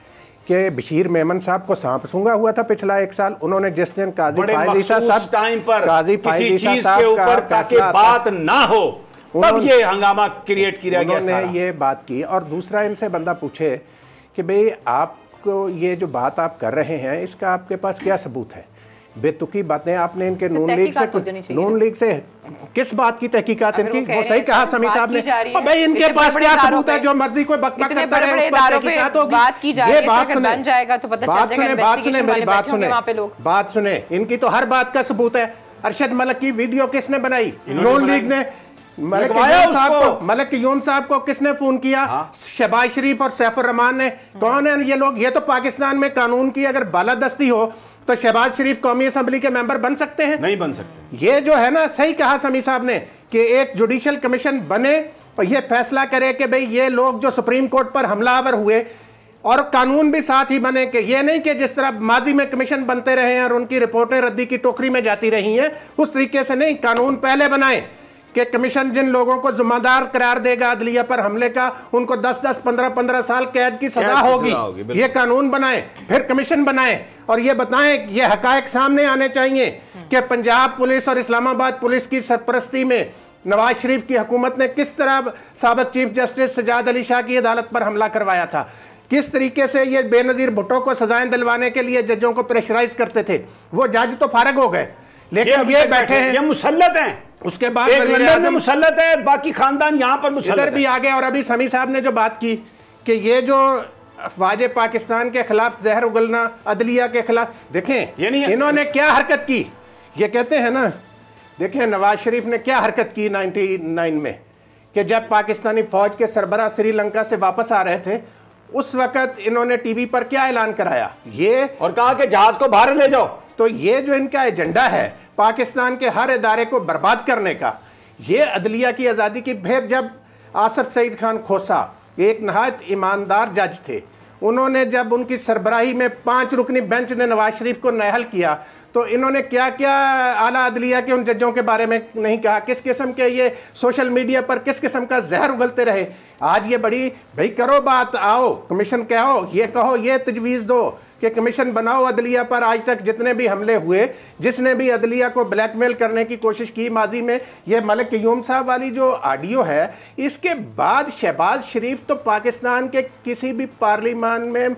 कि बशीर मेमन साहब को सांप सूंघा हुआ था पिछला 1 साल। उन्होंने जिस दिन काजी फाइज ईसा साहब
टाइम पर
काजी फाइज ईसा साहब
का फैसला बात ना हो, तब ये हंगामा क्रिएट किया गया।
उन्होंने ये बात की। और दूसरा, इनसे बंदा पूछे कि भाई आपको ये जो बात आप कर रहे हैं इसका आपके पास क्या सबूत है? बेतुकी बातें आपने इनके नून लीग से किस बात की तहकीकात इनकी? वो सही कहा समी साहब ने। और भाई इनके पास क्या सबूत है? जो मर्जी कोई बकबक करता रहे, उस पर तहकीकात होगी। ये बात सुने, बात सुने। इनकी तो हर बात का सबूत है। अरशद मलिक की वीडियो किसने बनाई? नून लीग ने। मलिक यून साहब को किसने फोन किया? शहबाज शरीफ और सैफुर रहमान ने। कौन है ये लोग? ये तो पाकिस्तान में कानून की अगर बालादस्ती हो तो शहबाज शरीफ कौमी असम्बली के मेंबर बन सकते हैं?
नहीं बन सकते।
ये जो है ना, सही कहा समी साहब ने कि एक जुडिशियल कमीशन बने और ये फैसला करे कि भाई ये लोग जो सुप्रीम कोर्ट पर हमलावर हुए, और कानून भी साथ ही बने कि ये नहीं कि जिस तरह माजी में कमीशन बनते रहे हैं और उनकी रिपोर्टें रद्दी की टोकरी में जाती रही हैं, उस तरीके से नहीं। कानून पहले बनाए कि कमीशन जिन लोगों को जिम्मेदार करार देगा अदलिया पर हमले का, उनको 10-10, 15-15 साल कैद की सजा होगी। ये कानून बनाए, फिर कमीशन बनाए, और ये बताएं, ये हकायक सामने आने चाहिए कि पंजाब पुलिस और इस्लामाबाद पुलिस की सरपरस्ती में नवाज शरीफ की हुकूमत ने किस तरह साबिक चीफ जस्टिस सजाद अली शाह की अदालत पर हमला करवाया था, किस तरीके से ये बेनजीर भुट्टो को सजाएं दिलवाने के लिए जजों को प्रेशराइज करते थे। वो जज तो फारग हो गए, लेकिन ये बैठे हैं,
ये मुसल्लत हैं।
उसके बाद
लंदन में मुसल्लत है, बाकी खानदान यहाँ पर मुसल्लत
इधर भी आ गए। और अभी समी साहब ने जो बात की कि ये जो अफवाज पाकिस्तान के खिलाफ जहर उगलना, अदलिया के खिलाफ, देखें इन्होंने क्या हरकत की। ये कहते हैं ना, देखें नवाज शरीफ ने क्या हरकत की 99 में, कि जब पाकिस्तानी फौज के सरबराह श्रीलंका से वापस आ रहे थे, उस वक्त इन्होंने टीवी पर क्या ऐलान कराया, ये
और कहा कि जहाज को बाहर ले जाओ।
तो ये जो इनका एजेंडा है पाकिस्तान के हर इदारे को बर्बाद करने का, ये अदलिया की आज़ादी की। फिर जब आसिफ सईद खान खोसा एक नहायत ईमानदार जज थे, उन्होंने जब उनकी सरबराही में 5 रुकनी बेंच ने नवाज शरीफ को नाअहल किया, तो इन्होंने क्या क्या आला अदलिया के उन जजों के बारे में नहीं कहा, किस किस्म के ये सोशल मीडिया पर किस किस्म का जहर उगलते रहे। आज ये बड़ी भाई करो बात, आओ कमीशन कहो, ये कहो, ये तजवीज़ दो कि कमीशन बनाओ अदलिया पर। आज तक जितने भी हमले हुए, जिसने भी अदलिया को ब्लैकमेल करने की कोशिश की माजी में, ये मलिक क़य्यूम साहब वाली जो ऑडियो है, इसके बाद शहबाज शरीफ तो पाकिस्तान के किसी भी पार्लियामान में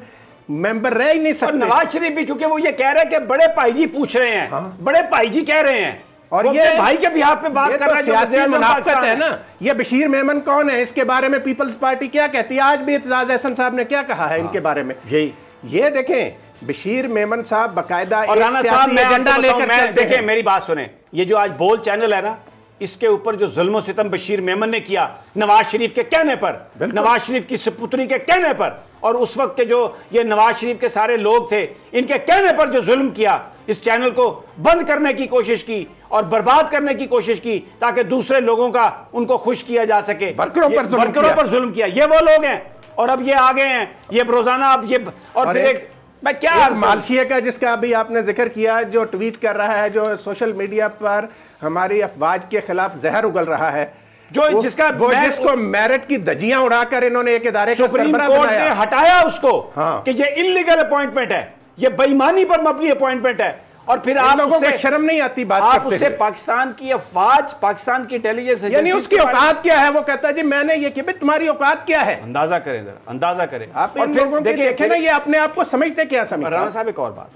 मेंबर रह ही नहीं सकते।
नवाज शरीफ भी, क्योंकि वो ये कह रहे हैं कि बड़े भाई जी पूछ रहे हैं। हाँ? बड़े भाई जी कह रहे हैं और ये भाई के बिहाफ पे बात कर रहे हैं।
सियासी मुनाफिकत है ना। ये बशीर मेमन कौन है, इसके बारे में पीपल्स पार्टी क्या कहती है? आज भी एतजाज अहसन साहब ने क्या कहा है इनके बारे में, ये देखें। बशीर मेमन साहब बकायदा एक सियासी एजेंडा लेकर चलते हैं।
देखें मेरी बात सुने, ये जो आज बोल चैनल है ना, इसके ऊपर जो जुल्म सितम बशीर मेमन ने किया नवाज शरीफ के कहने पर, नवाज शरीफ की सपुत्री के कहने पर, और उस वक्त के जो ये नवाज शरीफ के सारे लोग थे, इनके कहने पर जो जुल्म किया, इस चैनल को बंद करने की कोशिश की और बर्बाद करने की कोशिश की ताकि दूसरे लोगों का उनको खुश किया जा सके।
वर्करों पर जुल्म
किया। ये वो लोग हैं और अब ये आ गए हैं, ये रोजाना अब ये। और फिर एक मैं क्या
मालशिया का जिसका अभी आपने जिक्र किया, जो ट्वीट कर रहा है, जो सोशल मीडिया पर हमारी अफवाज के खिलाफ जहर उगल रहा है, जो जिसको मेरिट की धज्जियां उड़ाकर इन्होंने एक इदारे का सरबराह बनाया,
हटाया उसको। हाँ। कि ये इल्लीगल अपॉइंटमेंट है, ये बेईमानी पर मबनी अपॉइंटमेंट है। और फिर आप
लोगों को शर्म नहीं आती बात
आप
करते
उससे पाकिस्तान की अफवाज, पाकिस्तान की इंटेलिजेंस
यानी उसकी औकात क्या है, वो कहता है जी मैंने ये किया, तुम्हारी औकात क्या है?
अंदाजा करें जरा, अंदाजा करें
आप इन लोगों को देखें ना, ये अपने आप को समझते क्या समझते।
राणा साहब एक और बात,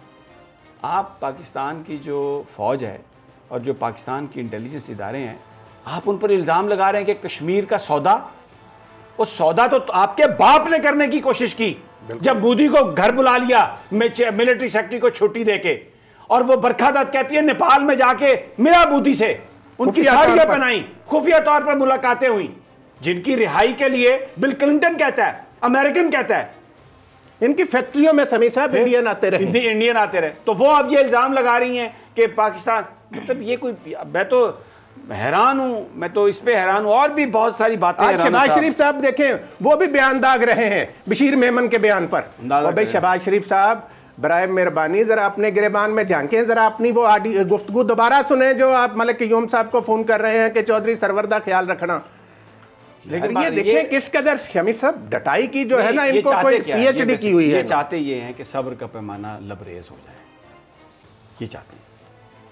आप पाकिस्तान की जो फौज है और जो पाकिस्तान की इंटेलिजेंस इदारे हैं, आप उन पर इल्जाम लगा रहे हैं कि कश्मीर का सौदा, वो सौदा तो आपके बाप ने करने की कोशिश की जब मोदी को घर बुला लिया मिलिट्री सेक्रेटरी को छुट्टी देके, और वो बरखा दत्त कहती है नेपाल में जाके मिला मोदी से, उनकी साड़ियां पहनाई, खुफिया तौर पर मुलाकातें हुई, जिनकी रिहाई के लिए बिल क्लिंटन कहता है, अमेरिकन कहता है।
इनकी फैक्ट्रियों में समी साहब इंडियन आते रहे,
इंडियन आते रहे, तो वो अब ये इल्जाम लगा रही हैं कि पाकिस्तान, मतलब ये कोई, मैं तो हैरान हूं, मैं तो इस पे हैरान हूं। और भी बहुत सारी बातें।
शहबाज शरीफ साहब देखें, वो भी बयान दाग रहे हैं बशीर मेमन के बयान पर। और भाई शहबाज शरीफ साहब बराए मेहरबानी जरा अपने गिरेबान में झांकें, जरा अपनी वो गुफ्तगू दोबारा सुने जो आप मलिक क़य्यूम साहब को फोन कर रहे हैं कि चौधरी सरवर दा ख्याल रखना। लेकिन ये देखें किस कदर शमी साहब डटाई की जो है ना, इनको कोई पीएचडी की हुई है।
ये चाहते ये हैं कि सब्र का पैमाना लबरेज हो जाए, ये चाहते हैं।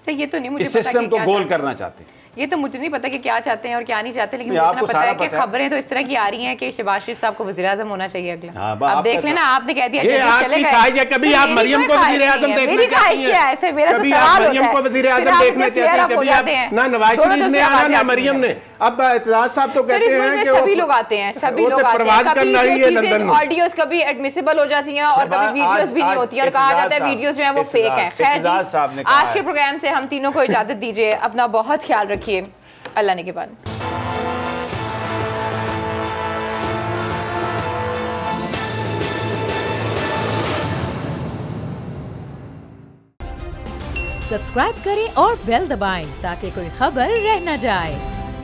तो ये तो नहीं मुझे
इस सिस्टम को गोल करना चाहते हैं।
ये तो मुझे नहीं पता कि क्या चाहते हैं और क्या नहीं चाहते, लेकिन मुझे इतना पता है कि खबरें तो इस तरह की आ रही हैं कि शहबाज शरीफ साहब को वज़ीर-ए-आज़म होना चाहिए अगला। अब देख लेना, आपने कह दिया
चले गए, कभी आप मरियम को वज़ीर-ए-आज़म देखना चाहती हैं, कभी आप मरियम को वज़ीर-ए-आज़म देखना चाहती हैं, कभी आप ना नवाज शरीफ ने आना ना मरियम ने। अब एतजाज साहब तो कहते हैं कि
सभी लोग आते हैं, सभी लोग आते हैं, कभी ऑडियोज कभी एडमिसिबल हो जाती हैं और कभी वीडियोस भी नहीं होती है और कहा जाता है वीडियोस जो है वो फेक है। खैर जी, आज के प्रोग्राम से हम तीनों को इजाजत दीजिए, अपना बहुत ख्याल रखिए, अल्लाह ने के बाद।
सब्सक्राइब करें और बेल दबाएं ताकि कोई खबर रह न जाए।